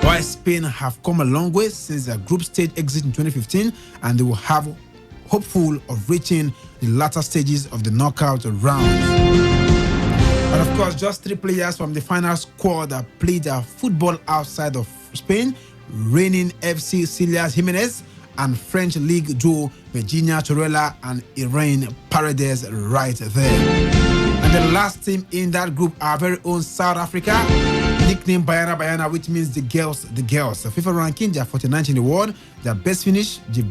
[SPEAKER 12] While Spain have come a long way since their group stage exit in 2015, and they will have hopeful of reaching the latter stages of the knockout round. And of course, just 3 players from the final squad that played their football outside of Spain: reigning FC Celia Jimenez and French League duo Virginia Torella and Irene Paredes right there. And the last team in that group, our very own South Africa, nicknamed Bayana, which means the girls. The FIFA ranking, they are 49th in the world. Their best finish, this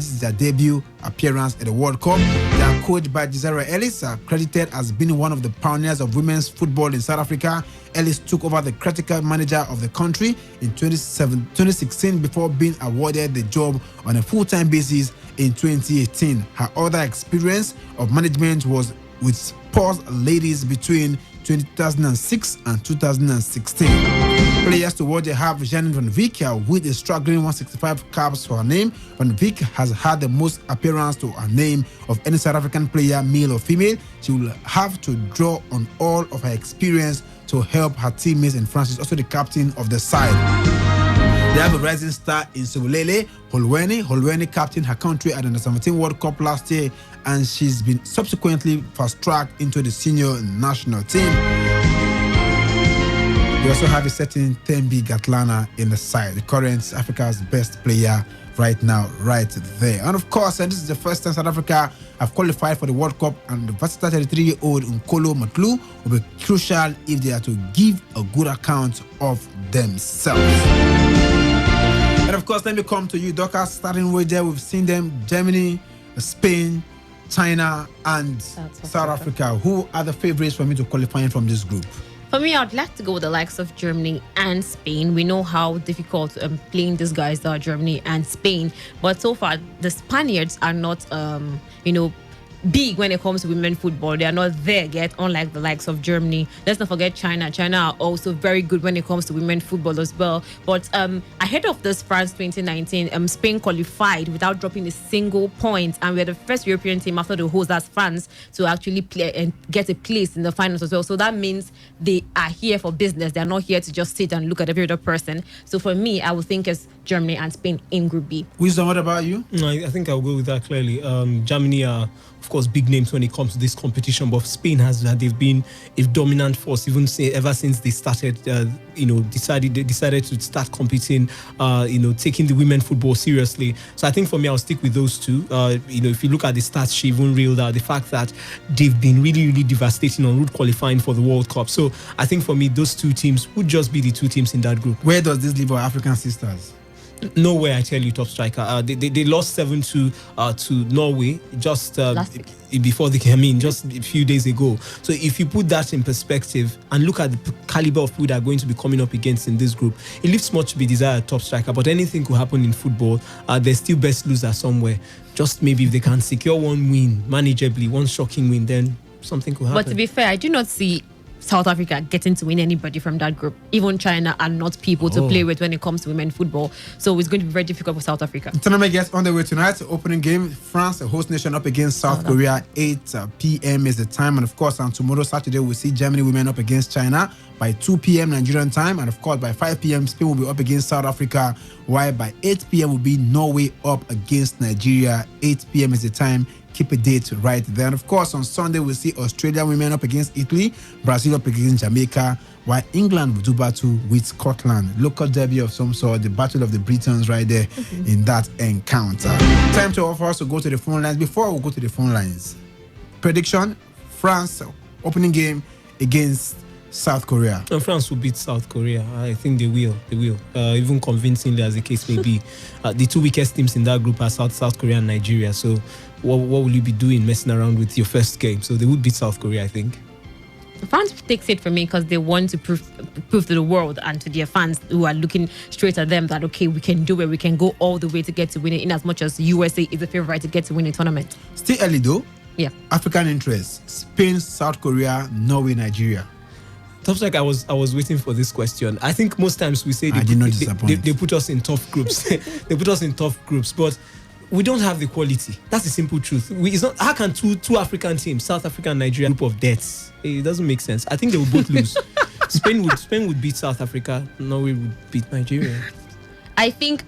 [SPEAKER 12] is their debut appearance at the World Cup. They are coached by Gisela Ellis, credited as being one of the pioneers of women's football in South Africa. Ellis took over the critical manager of the country in 2016 before being awarded the job on a full-time basis in 2018. Her other experience of management was with Spurs ladies between 2006 and 2016. Players to watch, they have Janine van Wyk with a struggling 165 caps for her name. Van Wyk has had the most appearance to her name of any South African player, male or female. She will have to draw on all of her experience to help her teammates, and France is also the captain of the side. They have a rising star in Sobulele Holweni. Holweni captained her country at the Under-17 World Cup last year, and she's been subsequently fast-tracked into the senior national team. We also have a certain Thembi Gatlana in the side, the current Africa's best player right now, right there. And of course, and this is the first time South Africa have qualified for the World Cup, and the versatile 33-year-old Nkolo Matlu will be crucial if they are to give a good account of themselves. And of course, let me come to you, Doka. Starting with there, we've seen them: Germany, Spain, China, and South Africa. Who are the favorites for me to qualify from this group?
[SPEAKER 14] For me, I'd like to go with the likes of Germany and Spain. We know how difficult playing these guys are, Germany and Spain. But so far, the Spaniards are not, big when it comes to women football. They are not there yet, unlike the likes of Germany. Let's not forget China. China are also very good when it comes to women football as well. But ahead of this France 2019, Spain qualified without dropping a single point, and we're the first European team after the host, that's France, to actually play and get a place in the finals as well. So that means they are here for business. They're not here to just sit and look at every other person. So for me, I would think it's Germany and Spain in Group B.
[SPEAKER 12] Wisdom, what about you?
[SPEAKER 13] I think I'll go with that clearly. Germany are, of course, big names when it comes to this competition, but Spain they've been a dominant force ever since they started. They decided to start competing. Taking the women football seriously. So I think for me, I'll stick with those two. If you look at the stats, she even reeled out the fact that they've been really, really devastating on route qualifying for the World Cup. So I think for me, those two teams would just be the two teams in that group.
[SPEAKER 12] Where does this leave our African sisters?
[SPEAKER 13] Nowhere, I tell you, top striker. They lost 7-2 to Norway just before the game, just a few days ago. So if you put that in perspective and look at the caliber of people that are going to be coming up against in this group, it leaves much to be desired, top striker. But anything could happen in football. There's still best loser somewhere. Just maybe if they can secure one win manageably, one shocking win, then something could happen.
[SPEAKER 14] But to be fair, I do not see South Africa getting to win anybody from that group. Even China are not people to play with when it comes to women football. So it's going to be very difficult for South Africa.
[SPEAKER 12] Tournament gets on the way tonight. Opening game, France, a host nation, up against South Korea. 8 p.m. is the time. And of course, on tomorrow, Saturday, we'll see Germany women up against China by 2 p.m. Nigerian time. And of course, by 5 p.m., Spain will be up against South Africa. While by 8 p.m. will be Norway up against Nigeria. 8 p.m. is the time. Keep a date right there. And of course, on Sunday, we'll see Australian women up against Italy, Brazil up against Jamaica, while England will do battle with Scotland. Local derby of some sort, the battle of the Britons right there in that encounter. Time to offer us to go to the phone lines. Before we go to the phone lines, prediction: France opening game against South Korea.
[SPEAKER 13] And France will beat South Korea. I think they will. Even convincingly, as the case may be. The two weakest teams in that group are South Korea and Nigeria. So what will you be doing messing around with your first game? So they would beat South Korea, I think.
[SPEAKER 14] France takes it from me because they want to prove to the world and to their fans who are looking straight at them that, okay, we can do it. We can go all the way to get to win it, in as much as USA is the favorite to get to win a tournament.
[SPEAKER 12] Still early though.
[SPEAKER 14] Yeah.
[SPEAKER 12] African interest: Spain, South Korea, Norway, Nigeria.
[SPEAKER 13] Top Strike, I was waiting for this question. I think most times we say they put us in tough groups. They put us in tough groups, but we don't have the quality. That's the simple truth. It's not. How can two African teams, South Africa and Nigeria, group of deaths? It doesn't make sense. I think they will both lose. Spain would beat South Africa. Norway would beat Nigeria.
[SPEAKER 14] I think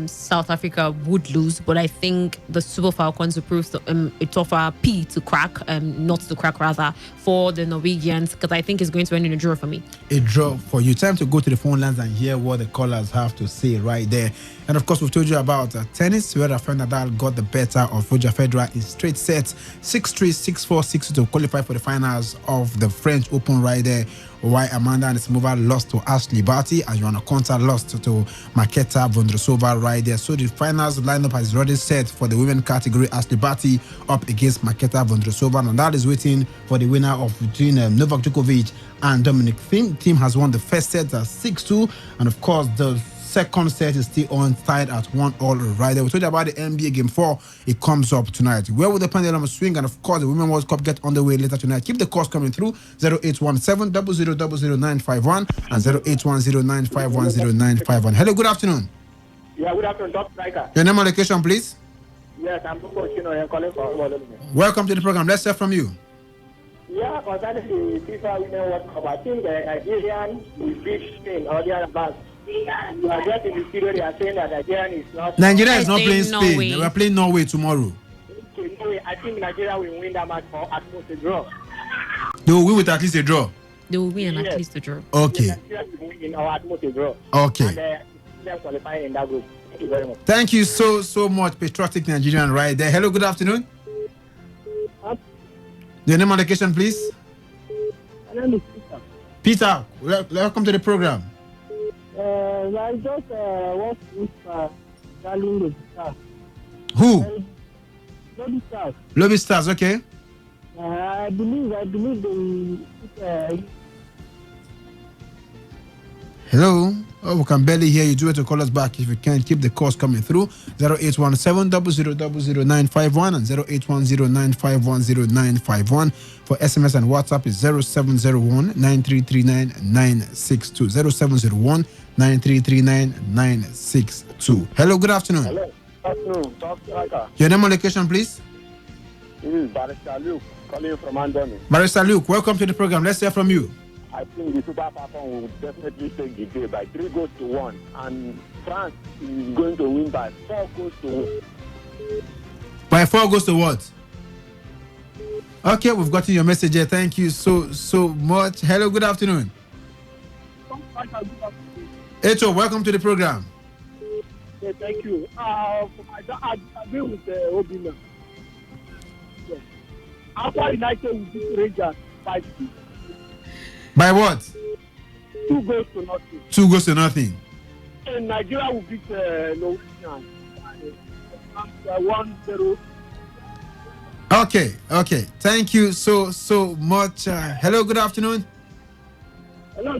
[SPEAKER 14] South Africa would lose, but I think the Super Falcons will prove a tougher P to crack, not to crack rather, for the Norwegians, because I think it's going to end in a draw for me.
[SPEAKER 12] A draw for you. Time to go to the phone lines and hear what the callers have to say right there. And of course, we've told you about tennis, where Rafael Nadal got the better of Roger Federer in straight sets, 6-3, 6-4, 6-2 to qualify for the finals of the French Open right there. Why Amanda Anisimova lost to Ashley Barty, and Joanna Konta lost to Marketa Vondrousova right there. So the finals lineup has already set for the women category. Ashley Barty up against Marketa Vondrousova, and that is waiting for the winner of between Novak Djokovic and Dominic Thiem. Team has won the first set at 6-2, and of course the second set is still on, tied at 1-1 right there. We told you about the NBA Game 4. It comes up tonight. Where will the pendulum swing? And of course, the Women's World Cup get underway later tonight. Keep the calls coming through. 0817 000951 and 0810951091. Hello, good afternoon.
[SPEAKER 16] Yeah, good afternoon, Top Striker.
[SPEAKER 12] Your name and location, please.
[SPEAKER 16] Yes, I'm I'm calling from.
[SPEAKER 12] Welcome to the program. Let's hear from you.
[SPEAKER 16] Yeah, concerning the FIFA Women's World Cup, I think the Nigerian will beat Spain or the other bank. You are just in the studio, they are saying that Nigerian is not.
[SPEAKER 12] Nigeria is not playing Spain. We are playing Norway tomorrow.
[SPEAKER 16] Okay, Norway. I think Nigeria will win that match for at most a draw.
[SPEAKER 12] They will win with at least a draw.
[SPEAKER 14] They will win at least a draw.
[SPEAKER 12] Okay.
[SPEAKER 16] Nigeria will win or at most a draw.
[SPEAKER 12] Okay.
[SPEAKER 16] And they are qualifying in that group. Thank you very much.
[SPEAKER 12] Thank you so much, patriotic Nigerian right there. Hello, good afternoon. Your name and location, please.
[SPEAKER 16] My name is Peter.
[SPEAKER 12] Peter, welcome to the program.
[SPEAKER 16] I just want to darling the stars.
[SPEAKER 12] Who?
[SPEAKER 16] Lobby Stars.
[SPEAKER 12] Lobby Stars, okay.
[SPEAKER 16] I believe they.
[SPEAKER 12] Hello. Oh, we can barely hear you. Do it to call us back if you can. Keep the calls coming through. 0817 000951 and 0810951091. For SMS and WhatsApp is 0701 9339962. 0701 9339962. Hello, good afternoon.
[SPEAKER 16] Hello. Good afternoon. Top Striker.
[SPEAKER 12] Your name and location, please.
[SPEAKER 16] This is Barrister Luke calling from Andoni.
[SPEAKER 12] Barrister Luke, welcome to the program. Let's hear from you.
[SPEAKER 16] I think the Super Falcons will definitely take the day by 3-1, and France is going to win by 4-1.
[SPEAKER 12] By 4-1? Okay, we've gotten your message here. Thank you so much. Hello, good afternoon. Echo, welcome to the program.
[SPEAKER 16] Yeah, thank you. I agree with Obina. Yes. After United will beat Rangers 5-2.
[SPEAKER 12] By what?
[SPEAKER 16] 2-0.
[SPEAKER 12] 2-0.
[SPEAKER 16] And Nigeria will beat Norwegian 1-0.
[SPEAKER 12] Okay. Thank you so much. Hello, good afternoon.
[SPEAKER 16] Hello,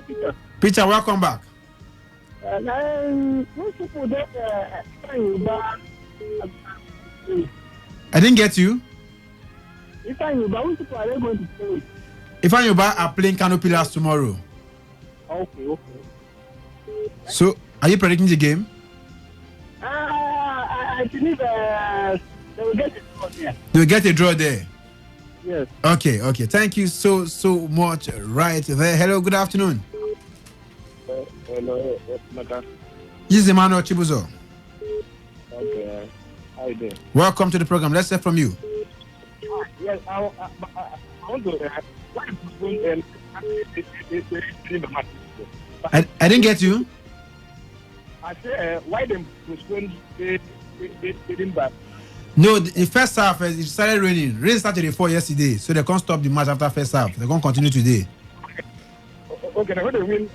[SPEAKER 16] Peter.
[SPEAKER 12] Peter, welcome back.
[SPEAKER 16] I
[SPEAKER 12] didn't get you.
[SPEAKER 16] If I knew, but which people are they going to play?
[SPEAKER 12] If I are playing Kano Pillars tomorrow.
[SPEAKER 16] Okay.
[SPEAKER 12] So, are you predicting the game?
[SPEAKER 16] I believe they will get a draw there.
[SPEAKER 12] They will get a draw there?
[SPEAKER 16] Yes.
[SPEAKER 12] Okay. Thank you so much right there. Hello, good afternoon.
[SPEAKER 16] Hello,
[SPEAKER 12] This is Emmanuel Chibuzo.
[SPEAKER 16] Okay. How you doing?
[SPEAKER 12] Welcome to the program. Let's hear from you.
[SPEAKER 16] Yes, I want to.
[SPEAKER 12] I didn't get you.
[SPEAKER 16] I say, why them postpone the back?
[SPEAKER 12] No, the first half it started raining. Rain started before yesterday, so they can't stop the match after first half. They're going to continue today.
[SPEAKER 1] Okay, they're going to win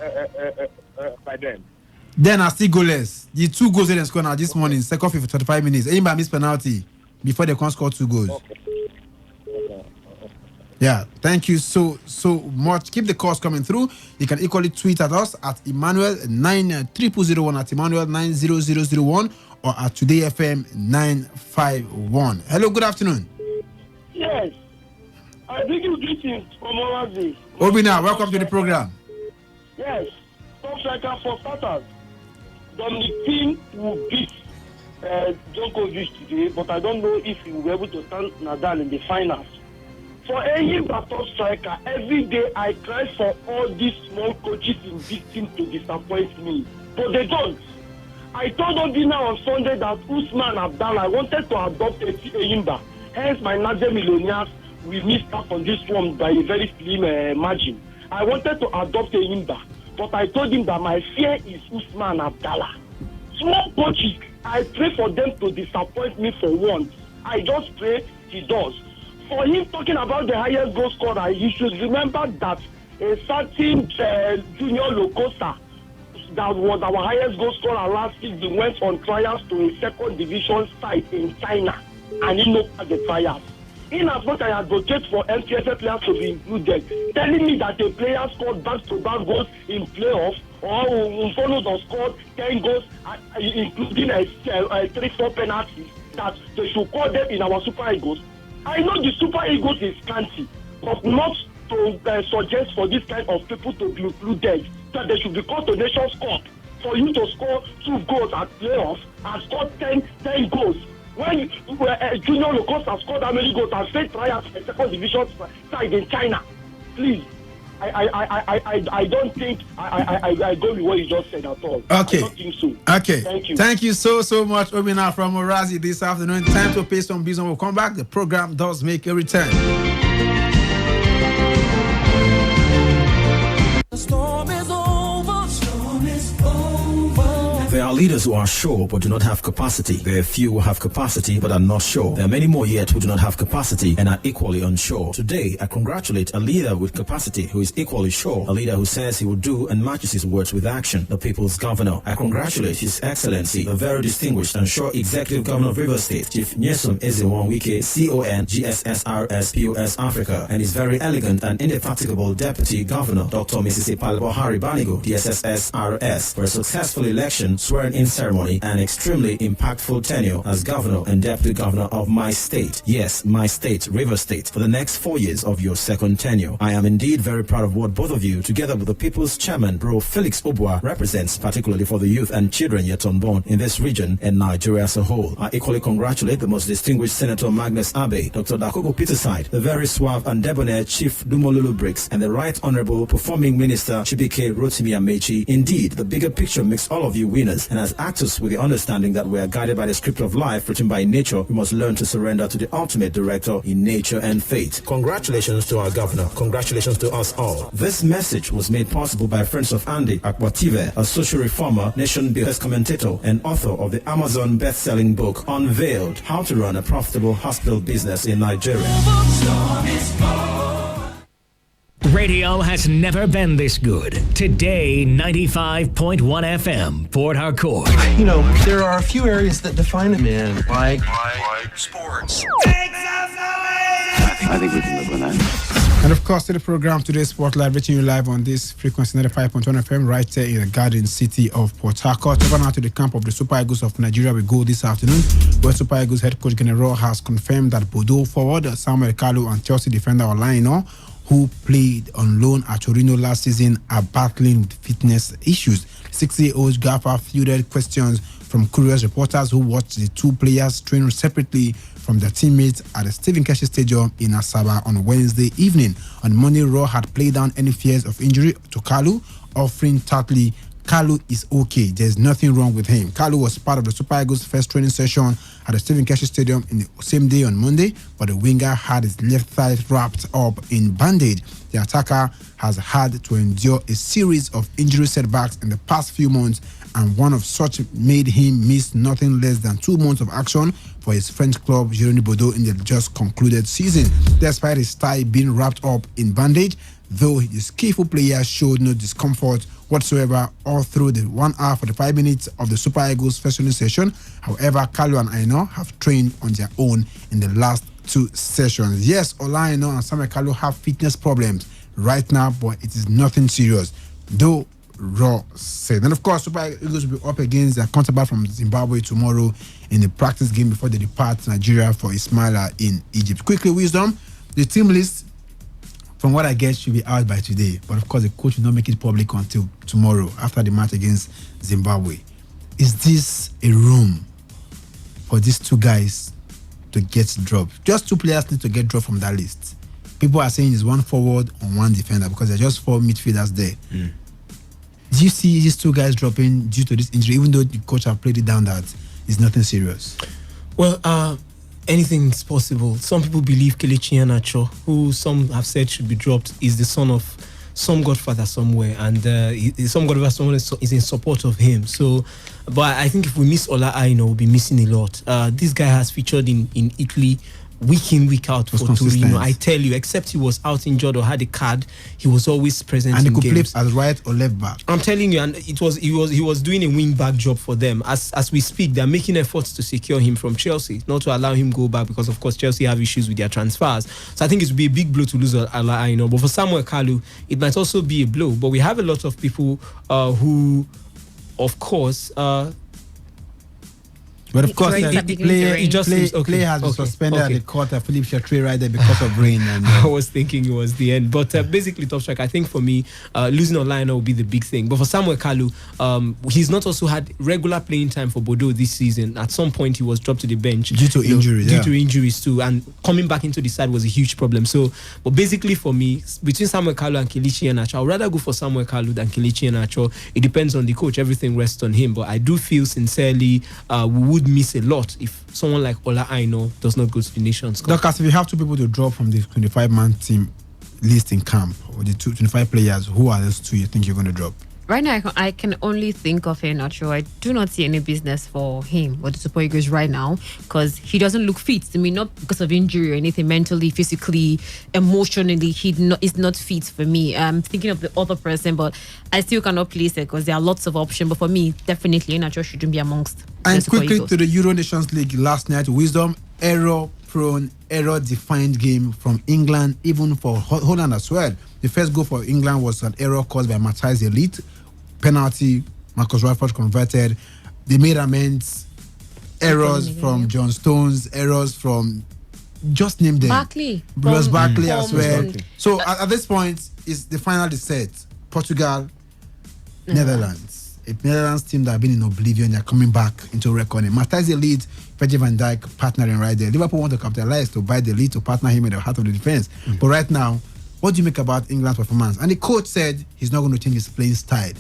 [SPEAKER 1] by then.
[SPEAKER 12] Then I still goalless. The 2 goals they scored now this morning, second 45 minutes. Anybody miss penalty before they can score 2 goals.
[SPEAKER 1] Okay.
[SPEAKER 12] Yeah, thank you so much. Keep the calls coming through. You can equally tweet at us at Emmanuel90001 at Emmanuel90001 or at Today FM 951. Hello, good afternoon.
[SPEAKER 16] Yes, I think you greetings from Olazi.
[SPEAKER 12] Obina, welcome to the program.
[SPEAKER 16] Yes, top striker for starters. Dominic Thiem will beat Djokovic today, but I don't know if he will be able to stand Nadal in the finals. For any top striker, every day I cry for all these small coaches in big teams to disappoint me, but they don't. I told Obina on Sunday that Usman Abdallah wanted to adopt Eyimba. Hence, my Niger Millionaires will miss out on this one by a very slim margin. I wanted to adopt Eyimba, but I told him that my fear is Usman Abdallah. Small coaches, I pray for them to disappoint me for once. I just pray he does. For him talking about the highest goal scorer, he should remember that a certain Junior Locosa that was our highest goal scorer last season went on trials to a second division side in China and he knocked out the trials. In as much as I advocate for MPFA players to be included, telling me that a player scored back-to-back goals in playoffs or followed or scored 10 goals, including 3-4 penalties, that they should call them in our Super Eagles. I know the Super Eagles is scanty, but not to suggest for this kind of people to be included, that they should be called to Nations Cup for you to score 2 goals at playoffs and score 10 goals. When Junior Locos has scored how many goals and failed trials at second division side in China, please. I don't think I go with what you just said at all.
[SPEAKER 12] Okay.
[SPEAKER 16] I don't think so.
[SPEAKER 12] Okay.
[SPEAKER 16] Thank you.
[SPEAKER 12] Thank you so much, Obina from Orazi this afternoon. Time to pay some bills and we'll come back. The program does make a return.
[SPEAKER 6] The storm is over. Storm is over.
[SPEAKER 11] There are leaders who are sure but do not have capacity. There are few who have capacity but are not sure. There are many more yet who do not have capacity and are equally unsure. Today, I congratulate a leader with capacity who is equally sure. A leader who says he will do and matches his words with action. The People's Governor. I congratulate His Excellency, the very distinguished and sure Executive Governor of Rivers State, Chief Nyesom Ezenwo-Wike, CON, GSSRS, POS Africa, and his very elegant and indefatigable Deputy Governor, Dr. Mrs. Ipalbo Banigo, DSSSRS, for a successful election, swearing-in ceremony, and extremely impactful tenure as Governor and Deputy Governor of my state. Yes, my state, Rivers State, for the next 4 years of your second tenure. I am indeed very proud of what both of you, together with the People's Chairman, Bro Felix Obua, represents, particularly for the youth and children yet unborn in this region and Nigeria as a whole. I equally congratulate the most distinguished Senator Magnus Abe, Dr. Dakogo Peterside, the very suave and debonair Chief Dumolulu Briggs, and the Right Honorable Performing Minister Chibike Rotimi Amechi. Indeed, the bigger picture makes all of you winners, and as actors with the understanding that we are guided by the script of life written by nature, we must learn to surrender to the ultimate director in nature and fate. Congratulations to our governor. Congratulations to us all. This message was made possible by friends of Andy Akwative, a social reformer, nation-building commentator, and author of the Amazon best-selling book Unveiled: How to Run a Profitable Hospital Business in Nigeria.
[SPEAKER 3] Radio has never been this good. Today, 95.1 FM, Port Harcourt.
[SPEAKER 10] You know, there are a few areas that define a man, like
[SPEAKER 6] sports.
[SPEAKER 5] I think we can live with that.
[SPEAKER 12] And of course, to the program today, Sport Live, reaching you live on this frequency 95.1 FM right there in the Garden City of Port Harcourt. Over now to the camp of the Super Eagles of Nigeria, we go this afternoon, where Super Eagles head coach General has confirmed that Bodo forward Samuel Kalu and Chelsea defender Olaino, who played on loan at Torino last season, are battling with fitness issues. 60-year-old Gaffer fielded questions from curious reporters who watched the two players train separately from their teammates at the Stephen Keshi Stadium in Asaba on Wednesday evening. On Monday, Raw had played down any fears of injury to Kalu, offering tartly, Kalu is okay. There's nothing wrong with him. Kalu was part of the Super Eagles' first training session at the Stephen Keshi Stadium in the same day on Monday, but the winger had his left thigh wrapped up in bandage. The attacker has had to endure a series of injury setbacks in the past few months, and one of such made him miss nothing less than 2 months of action for his French club Girondins Bordeaux in the just concluded season. Despite his thigh being wrapped up in bandage, though the skillful player showed no discomfort whatsoever all through the 1 hour 45 minutes of the Super Eagles first training session. However, Kalu and Aino have trained on their own in the last 2 sessions. Yes, Ola Aino and Samuel Kalu have fitness problems right now, but it is nothing serious, though Raw said. And of course, Super Eagles will be up against their counterpart from Zimbabwe tomorrow in the practice game before they depart Nigeria for Ismaila in Egypt. Quickly, Wisdom, the team list, from what I guess, should be out by today. But of course, the coach will not make it public until tomorrow after the match against Zimbabwe. Is this a room for these 2 guys to get dropped? Just 2 players need to get dropped from that list. People are saying it's 1 forward and 1 defender because there are just 4 midfielders there. Do you see these 2 guys dropping due to this injury, even though the coach have played it down that it's nothing serious?
[SPEAKER 13] Well, anything is possible. Some people believe Kelechi Iheanacho, who some have said should be dropped, is the son of some godfather somewhere, and some godfather somewhere is in support of him. So, but I think if we miss Ola Aina, we'll be missing a lot. This guy has featured in Italy week in, week out for Torino. I tell you, except he was out injured or had a card, he was always present in games.
[SPEAKER 12] And he could play as right or left back.
[SPEAKER 13] I'm telling you, and he was doing a wing back job for them. As we speak, they're making efforts to secure him from Chelsea, not to allow him go back, because of course Chelsea have issues with their transfers. So I think it would be a big blow to lose Ola Aina. But for Samuel Kalu, it might also be a blow. But we have a lot of people who, of course,
[SPEAKER 12] but of course, the player has been suspended at the court of Philippe Chatry right there because of rain. And,
[SPEAKER 13] I was thinking it was the end. But basically, Top Strike, I think for me, losing Olaina will be the big thing. But for Samuel Kalu, he's not also had regular playing time for Bordeaux this season. At some point, he was dropped to the bench.
[SPEAKER 12] Due to injuries.
[SPEAKER 13] Due to injuries too. And coming back into the side was a huge problem. So, but basically for me, between Samuel Kalu and Kelechi Iheanacho, I would rather go for Samuel Kalu than Kelechi Iheanacho. It depends on the coach. Everything rests on him. But I do feel sincerely we would miss a lot if someone like Ola Aina does not go to the Nations Cup.
[SPEAKER 12] Doctor, if you have 2 people to drop from the 25-man team list in camp, or the 25 players, who are those 2 you think you're going to drop?
[SPEAKER 14] Right now, I can only think of Iheanacho. I do not see any business for him or the Super Eagles right now, because he doesn't look fit. I mean, not because of injury or anything, mentally, physically, emotionally, is not fit for me. I'm thinking of the other person, but I still cannot place it because there are lots of options. But for me, definitely, Iheanacho shouldn't be amongst
[SPEAKER 12] and
[SPEAKER 14] the Super
[SPEAKER 12] quickly
[SPEAKER 14] Eagles.
[SPEAKER 12] To the Euro Nations League last night, Wisdom, error-prone, error-defined game from England, even for Holland as well. The first goal for England was an error caused by Matthias Elite. Penalty, Marcus Rashford converted. They made amends. Errors from John Stones, errors from, just name them.
[SPEAKER 14] Barkley.
[SPEAKER 12] Ross Barkley as well. So at this point, is the final is set. Portugal, Netherlands. A Netherlands team that have been in oblivion, they're coming back into reckoning. Matthias Elite, Virgil van Dijk partnering right there. Liverpool want to capitalize to buy the lead to partner him in the heart of the defense. But right now, what do you make about England's performance? And the coach said he's not going to change his playing style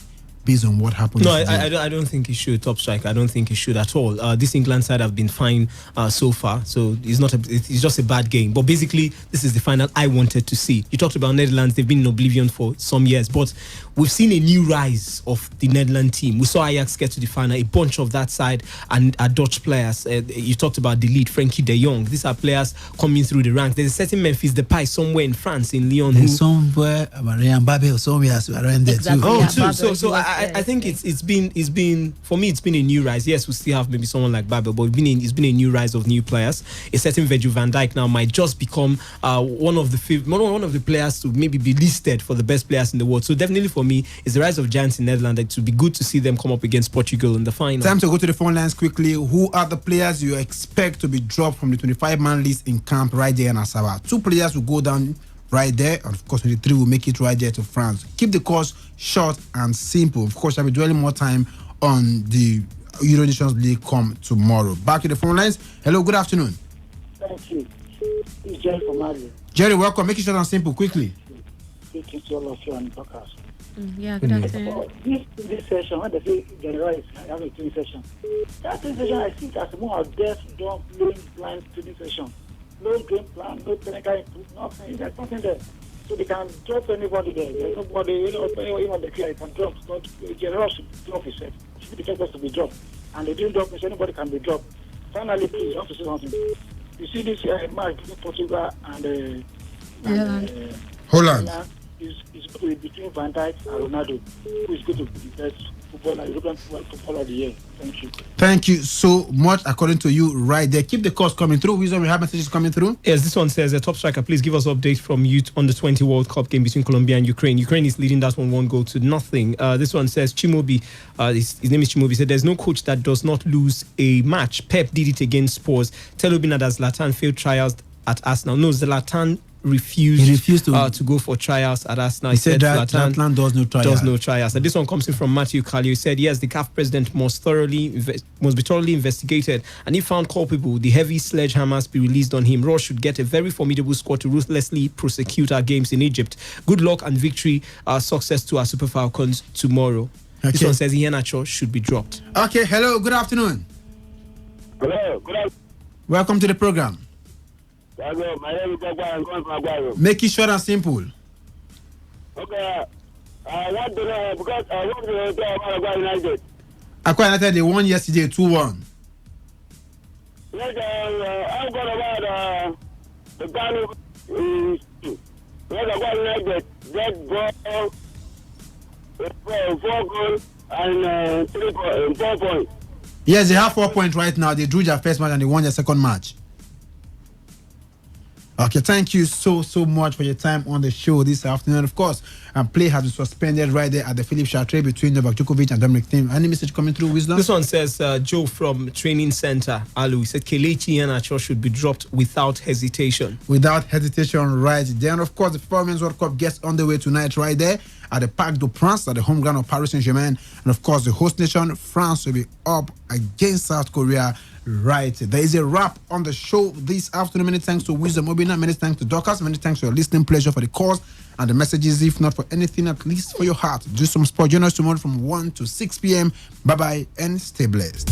[SPEAKER 12] based on what happened.
[SPEAKER 13] No, I don't think he should. Top Strike, I don't think he should at all. This England side have been fine so far, so it's just a bad game. But basically, this is the final I wanted to see. You talked about Netherlands; they've been in oblivion for some years, but we've seen a new rise of the Netherlands team. We saw Ajax get to the final, a bunch of that side, and Dutch players. You talked about the lead, Frankie de Jong. These are players coming through the ranks. There's a certain Memphis Depay somewhere in France, in Lyon.
[SPEAKER 17] There's somewhere Marian Mbappe or somewhere around there too.
[SPEAKER 13] So I think it's been for me, it's been a new rise. Yes, we still have maybe someone like Babel, but it's been a new rise of new players. A certain Virgil van Dijk now might just become one of the players to maybe be listed for the best players in the world. So definitely for me, it's the rise of giants in Netherlands. It would be good to see them come up against Portugal in the final.
[SPEAKER 12] Time to go to the phone lines quickly. Who are the players you expect to be dropped from the 25-man list in camp right there in Asaba? 2 players will go down right there, and of course 23 will make it right there to France. Keep the course short and simple. Of course, I'll be dwelling more time on the Euro Nations League come tomorrow. Back to the phone lines. Hello, good afternoon.
[SPEAKER 18] Thank you. It's Jerry from Mali.
[SPEAKER 12] Jerry, welcome. Make it short and simple, quickly.
[SPEAKER 18] Thank you to all of you and the podcast.
[SPEAKER 14] Yeah, good afternoon.
[SPEAKER 18] This session, when they say General is having a training session, that training session I think as more of death, don't playing blind training session. No game plan, no technical input, nothing. There's nothing there. So they can drop anybody there. There's nobody, even the player can drop. Not General should drop himself. Should be the first person to be dropped. And they didn't drop me, so anybody can be dropped. Finally, please, I want to say something. You see this match between Portugal and
[SPEAKER 12] Holland.
[SPEAKER 18] It's going to be between Van Dijk and Ronaldo, who is going to be the best European footballer of the year. Thank you.
[SPEAKER 12] Thank you so much. According to you, right there. Keep the calls coming through. Wisdom, we have messages coming through.
[SPEAKER 13] Yes, this one says, top striker, please give us update from youth on the 20 World Cup game between Colombia and Ukraine. Ukraine is leading that 1 goal to nothing. This one says, Chimobi, his name is Chimobi, said, there's no coach that does not lose a match. Pep did it against Spurs. Tell Obina that Zlatan failed trials at Arsenal. No, Zlatan refused to go for trials at Arsenal.
[SPEAKER 12] He said that Zlatan does no trials.
[SPEAKER 13] And this one comes in from Matthew Kali, who said, yes, the CAF president must be thoroughly investigated, and if found culpable, the heavy sledgehammers be released on him. Ross should get a very formidable squad to ruthlessly prosecute our games in Egypt. Good luck and victory, success to our Super Falcons tomorrow. Okay. This one says Iheanacho should be dropped.
[SPEAKER 12] Okay, hello, good afternoon.
[SPEAKER 19] Hello, good afternoon.
[SPEAKER 12] Welcome to the program.
[SPEAKER 19] Hello, my name is Agua. I'm calling from Agua.
[SPEAKER 12] Make it short and simple.
[SPEAKER 19] Okay, I want to know because I want to know about Agua United.
[SPEAKER 12] Agua United, they won yesterday 2-1.
[SPEAKER 19] Yes, I'm going about the Ghana. Yes, Agua United get goal, 4 goals and 4 points.
[SPEAKER 12] Yes, they have 4 points right now. They drew their first match and they won their second match. Okay, thank you so much for your time on the show this afternoon. Of course, play has been suspended right there at the Philippe Chartres between Novak Djokovic and Dominic Thiem. Any message coming through, Wisdom?
[SPEAKER 13] This one says, Joe from Training Center, Alu, he said, Kelechi Iheanacho should be dropped without hesitation.
[SPEAKER 12] Without hesitation, right. Then, of course, the FIFA Women's World Cup gets underway tonight right there at the Parc des Princes, at the home ground of Paris Saint-Germain. And, of course, the host nation, France, will be up against South Korea. Right. There is a wrap on the show this afternoon. Many thanks to Wisdom Obina. Many thanks to Dorcas. Many thanks for your listening pleasure, for the calls and the messages. If not for anything, at least for your heart. Do some sport. Join us tomorrow from 1 to 6 p.m. Bye-bye and stay blessed.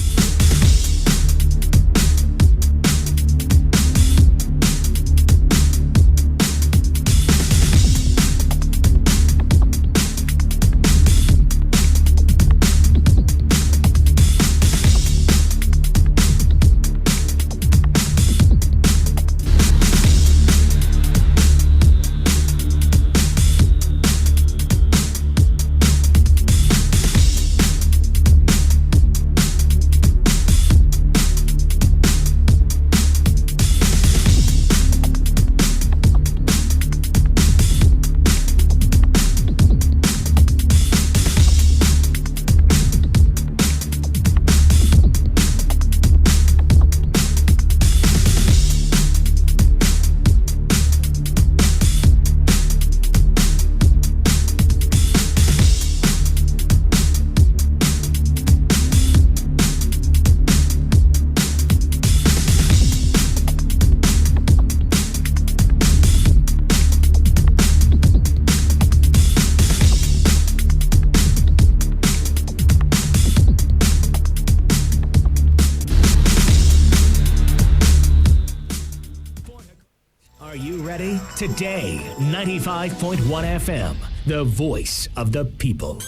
[SPEAKER 3] Today, 95.1 FM, the voice of the people.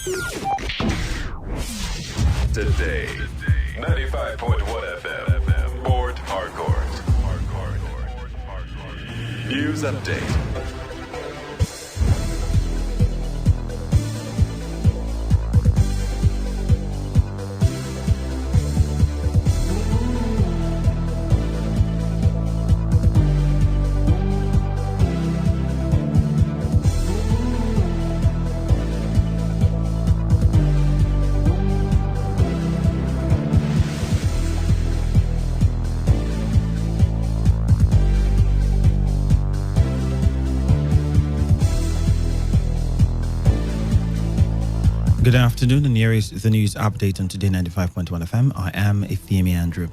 [SPEAKER 4] Today, 95.1 FM, Port Harcourt. News update.
[SPEAKER 2] Good afternoon, and here is the news update on Today 95.1 FM. I am Ifeemi Andrew.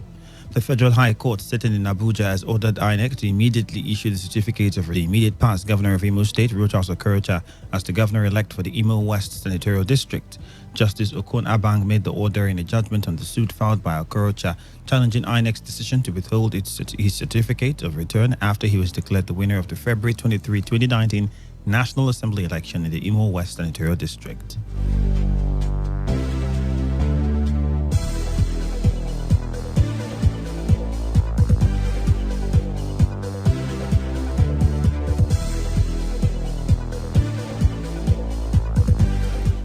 [SPEAKER 2] The Federal High Court sitting in Abuja has ordered INEC to immediately issue the certificate of the immediate past governor of Imo State, Rochas Okorocha, as the governor-elect for the Imo West Senatorial District. Justice Okon Abang made the order in a judgment on the suit filed by Okorocha, challenging INEC's decision to withhold his certificate of return after he was declared the winner of the February 23, 2019 National Assembly election in the Imo West Senatorial District.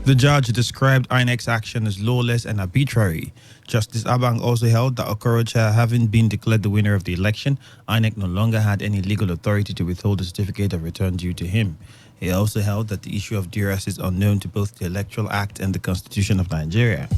[SPEAKER 2] The judge described INEC's action as lawless and arbitrary. Justice Abang also held that Okorocha, having been declared the winner of the election, INEC no longer had any legal authority to withhold the certificate of return due to him. He also held that the issue of duress is unknown to both the Electoral Act and the Constitution of Nigeria.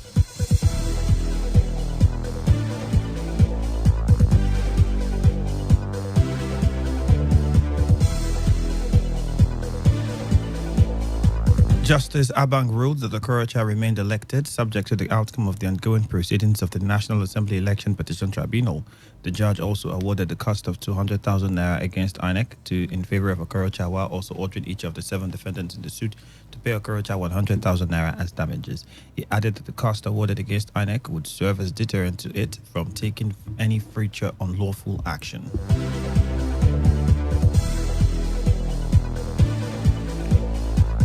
[SPEAKER 2] Justice Abang ruled that Okorocha remained elected subject to the outcome of the ongoing proceedings of the National Assembly Election Petition Tribunal. The judge also awarded the cost of 200,000 naira against INEC in favor of Okorocha, while also ordering each of the 7 defendants in the suit to pay Okorocha 100,000 naira as damages. He added that the cost awarded against INEC would serve as deterrent to it from taking any future unlawful action.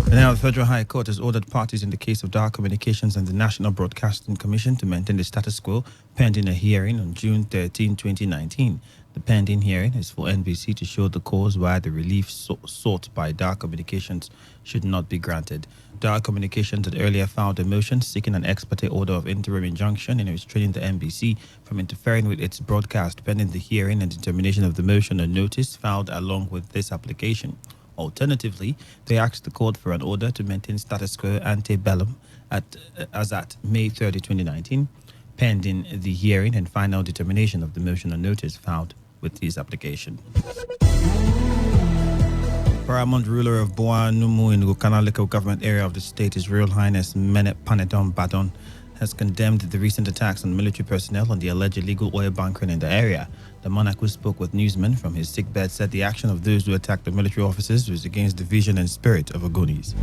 [SPEAKER 2] Now, the Federal High Court has ordered parties in the case of Dar Communications and the National Broadcasting Commission to maintain the status quo pending a hearing on June 13, 2019. The pending hearing is for NBC to show the cause why the relief sought by Dar Communications should not be granted. Dar Communications had earlier filed a motion seeking an ex parte order of interim injunction in restraining the NBC from interfering with its broadcast pending the hearing and determination of the motion and notice filed along with this application. Alternatively, they asked the court for an order to maintain status quo ante bellum as at May 30, 2019, pending the hearing and final determination of the motion and notice filed with this application. Paramount ruler of Boa Numu in Gokana local government area of the state, His Royal Highness Mene Panedon Badon, has condemned the recent attacks on military personnel on the alleged illegal oil bunkering in the area. The monarch, who spoke with newsmen from his sickbed, said the action of those who attacked the military officers was against the vision and spirit of Ogonis.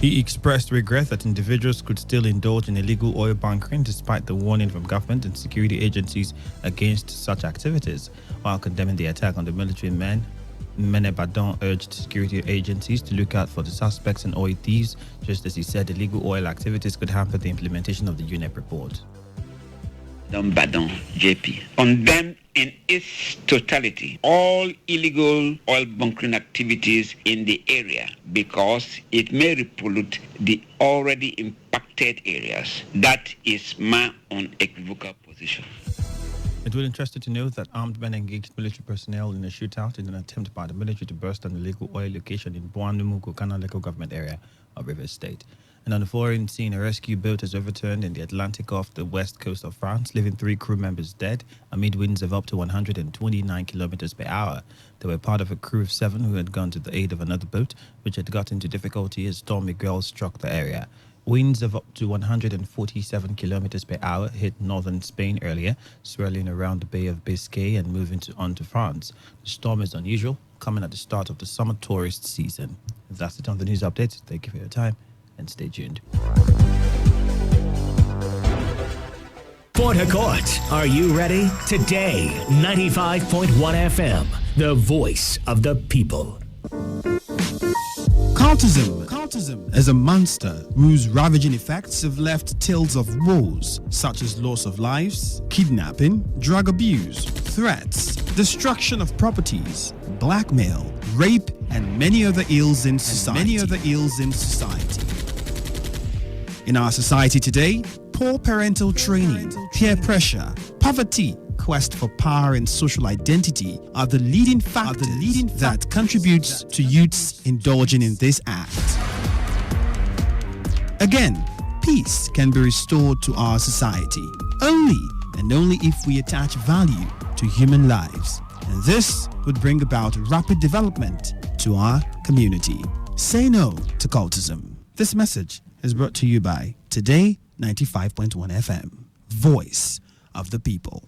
[SPEAKER 2] He expressed regret that individuals could still indulge in illegal oil bunkering despite the warning from government and security agencies against such activities. While condemning the attack on the military men, Mene Badon urged security agencies to look out for the suspects and oil thieves, just as he said illegal oil activities could hamper the implementation of the UNEP report.
[SPEAKER 5] Badon, JP. Condemn in its totality all illegal oil bunkering activities in the area because it may repollute the already impacted areas. That is my unequivocal position.
[SPEAKER 2] It will interest you to know that armed men engaged military personnel in a shootout in an attempt by the military to burst an illegal oil location in Boanumu, Gokana local government area of Rivers State. And on the foreign scene, a rescue boat has overturned in the Atlantic off the west coast of France, leaving 3 crew members dead amid winds of up to 129 kilometers per hour. They were part of a crew of 7 who had gone to the aid of another boat, which had got into difficulty as Storm Miguel struck the area. Winds of up to 147 kilometers per hour hit northern Spain earlier, swirling around the Bay of Biscay and moving on to France. The storm is unusual, coming at the start of the summer tourist season. That's it on the news update. Thank you for your time and stay tuned.
[SPEAKER 3] Port Harcourt, are you ready? Today, 95.1 FM, the voice of the people.
[SPEAKER 11] Cultism is a monster whose ravaging effects have left tales of woes such as loss of lives, kidnapping, drug abuse, threats, destruction of properties, blackmail, rape, and many other ills in society. In our society today, poor parental training, peer pressure, poverty, quest for power and social identity are the leading factors that contributes to youths indulging in this act. Again, peace can be restored to our society only and only if we attach value to human lives. And this would bring about rapid development to our community. Say no to cultism. This message is brought to you by Today 95.1 FM, voice of the people.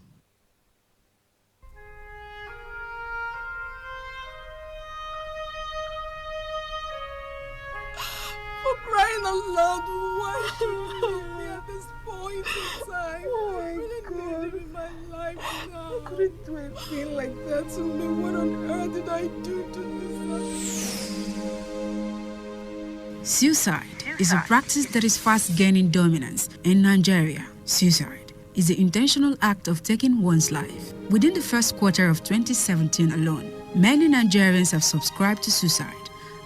[SPEAKER 6] For crying out loud, why should you leave me at this point? going through time. Oh my God. In my life now. How could it do a thing like that to me? What on earth did I do to this?
[SPEAKER 20] Suicide is a practice that is fast gaining dominance in Nigeria. Suicide is the intentional act of taking one's life. Within the first quarter of 2017 alone, many Nigerians have subscribed to suicide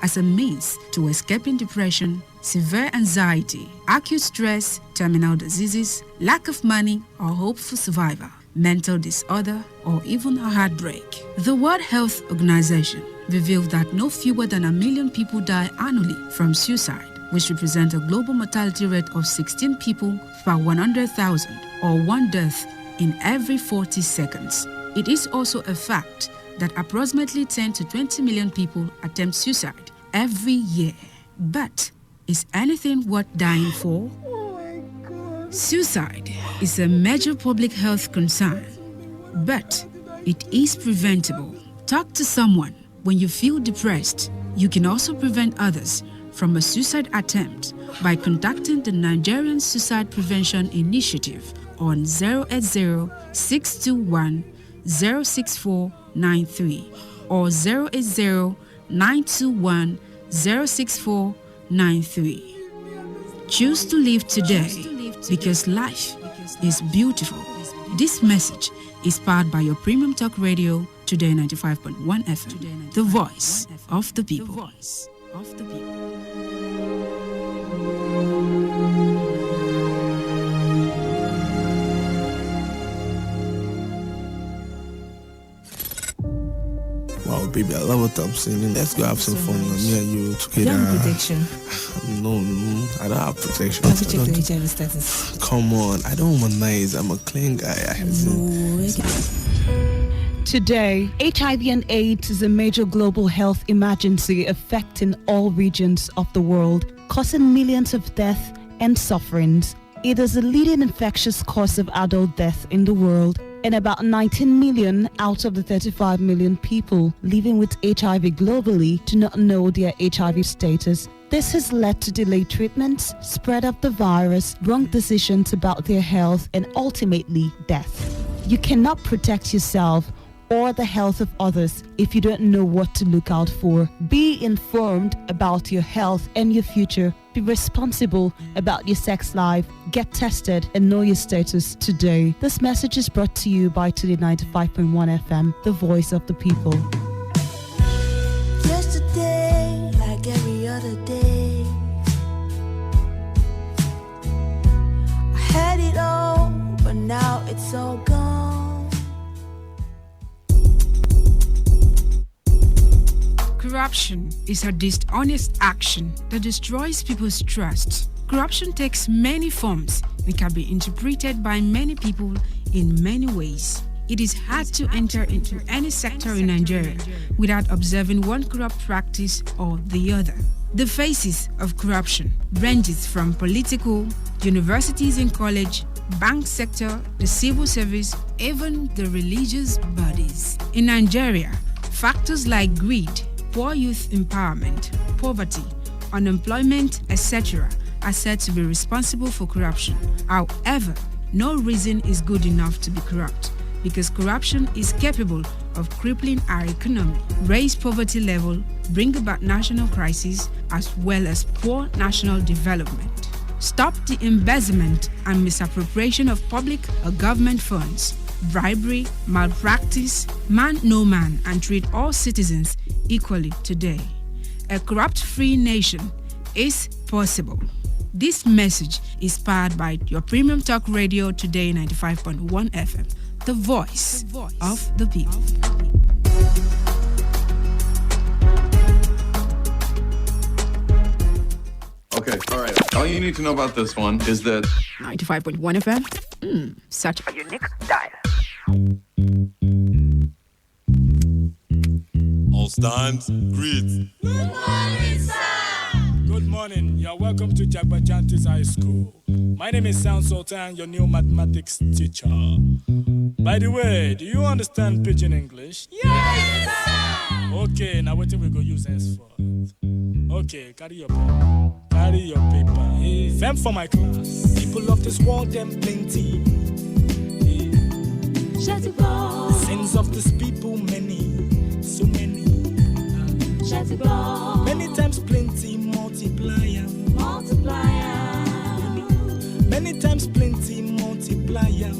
[SPEAKER 20] as a means to escaping depression, severe anxiety, acute stress, terminal diseases, lack of money or hope for survival, mental disorder, or even a heartbreak. The World Health Organization revealed that no fewer than 1 million people die annually from suicide, which represents a global mortality rate of 16 people per 100,000, or 1 death in every 40 seconds. It is also a fact that approximately 10 to 20 million people attempt suicide every year. But is anything worth dying for?
[SPEAKER 6] Oh my God.
[SPEAKER 20] Suicide is a major public health concern, but it is preventable. Talk to someone when you feel depressed. You can also prevent others from a suicide attempt by contacting the Nigerian Suicide Prevention Initiative on 080-621-06493 or 080-921-06493. Choose to live today because life is beautiful. This message is powered by your premium talk radio, Today95.1 FM, the voice of the people.
[SPEAKER 21] Wow, baby, I love what I'm singing. Let's go have some fun. Me and you together.
[SPEAKER 22] You have protection?
[SPEAKER 21] No, I don't have protection.
[SPEAKER 22] Have you checked the HIV status?
[SPEAKER 21] Come on, I don't womanize. I'm a clean guy.
[SPEAKER 23] Today, HIV and AIDS is a major global health emergency affecting all regions of the world, causing millions of deaths and sufferings. It is the leading infectious cause of adult death in the world, and about 19 million out of the 35 million people living with HIV globally do not know their HIV status. This has led to delayed treatments, spread of the virus, wrong decisions about their health, and ultimately death. You cannot protect yourself or the health of others if you don't know what to look out for. Be informed about your health and your future. Be responsible about your sex life. Get tested and know your status today. This message is brought to you by Today95.1 FM, the voice of the people.
[SPEAKER 6] Yesterday, like every other day, I had it all, but now it's all gone.
[SPEAKER 20] Corruption is a dishonest action that destroys people's trust. Corruption takes many forms and can be interpreted by many people in many ways. It is hard to enter into any sector in Nigeria without observing one corrupt practice or the other. The faces of corruption ranges from political, universities and college, bank sector, the civil service, even the religious bodies. In Nigeria, factors like greed, poor youth empowerment, poverty, unemployment, etc. are said to be responsible for corruption. However, no reason is good enough to be corrupt, because corruption is capable of crippling our economy, raise poverty level, bring about national crisis, as well as poor national development. Stop the embezzlement and misappropriation of public or government funds, bribery, malpractice, man no man, and treat all citizens equally today. A corrupt-free nation is possible. This message is powered by your premium talk radio, Today95.1 FM, the voice of the people.
[SPEAKER 4] Okay, all right. All you need to know about this one is that
[SPEAKER 20] 95.1 FM, such a unique dial.
[SPEAKER 24] All stand, greet.
[SPEAKER 6] Good morning, sir.
[SPEAKER 24] Good morning. You're welcome to Jagbajantis High School. My name is Sound Sultan, your new mathematics teacher. By the way, do you understand Pidgin English?
[SPEAKER 6] Yes, sir.
[SPEAKER 24] Okay, now what we go use henceforth? Okay, carry your pen. carry your paper. Fem for my class. People of this world, them plenty. Sins of this people, many, so many. Many times plenty, multiplier. Many times plenty, multiplier.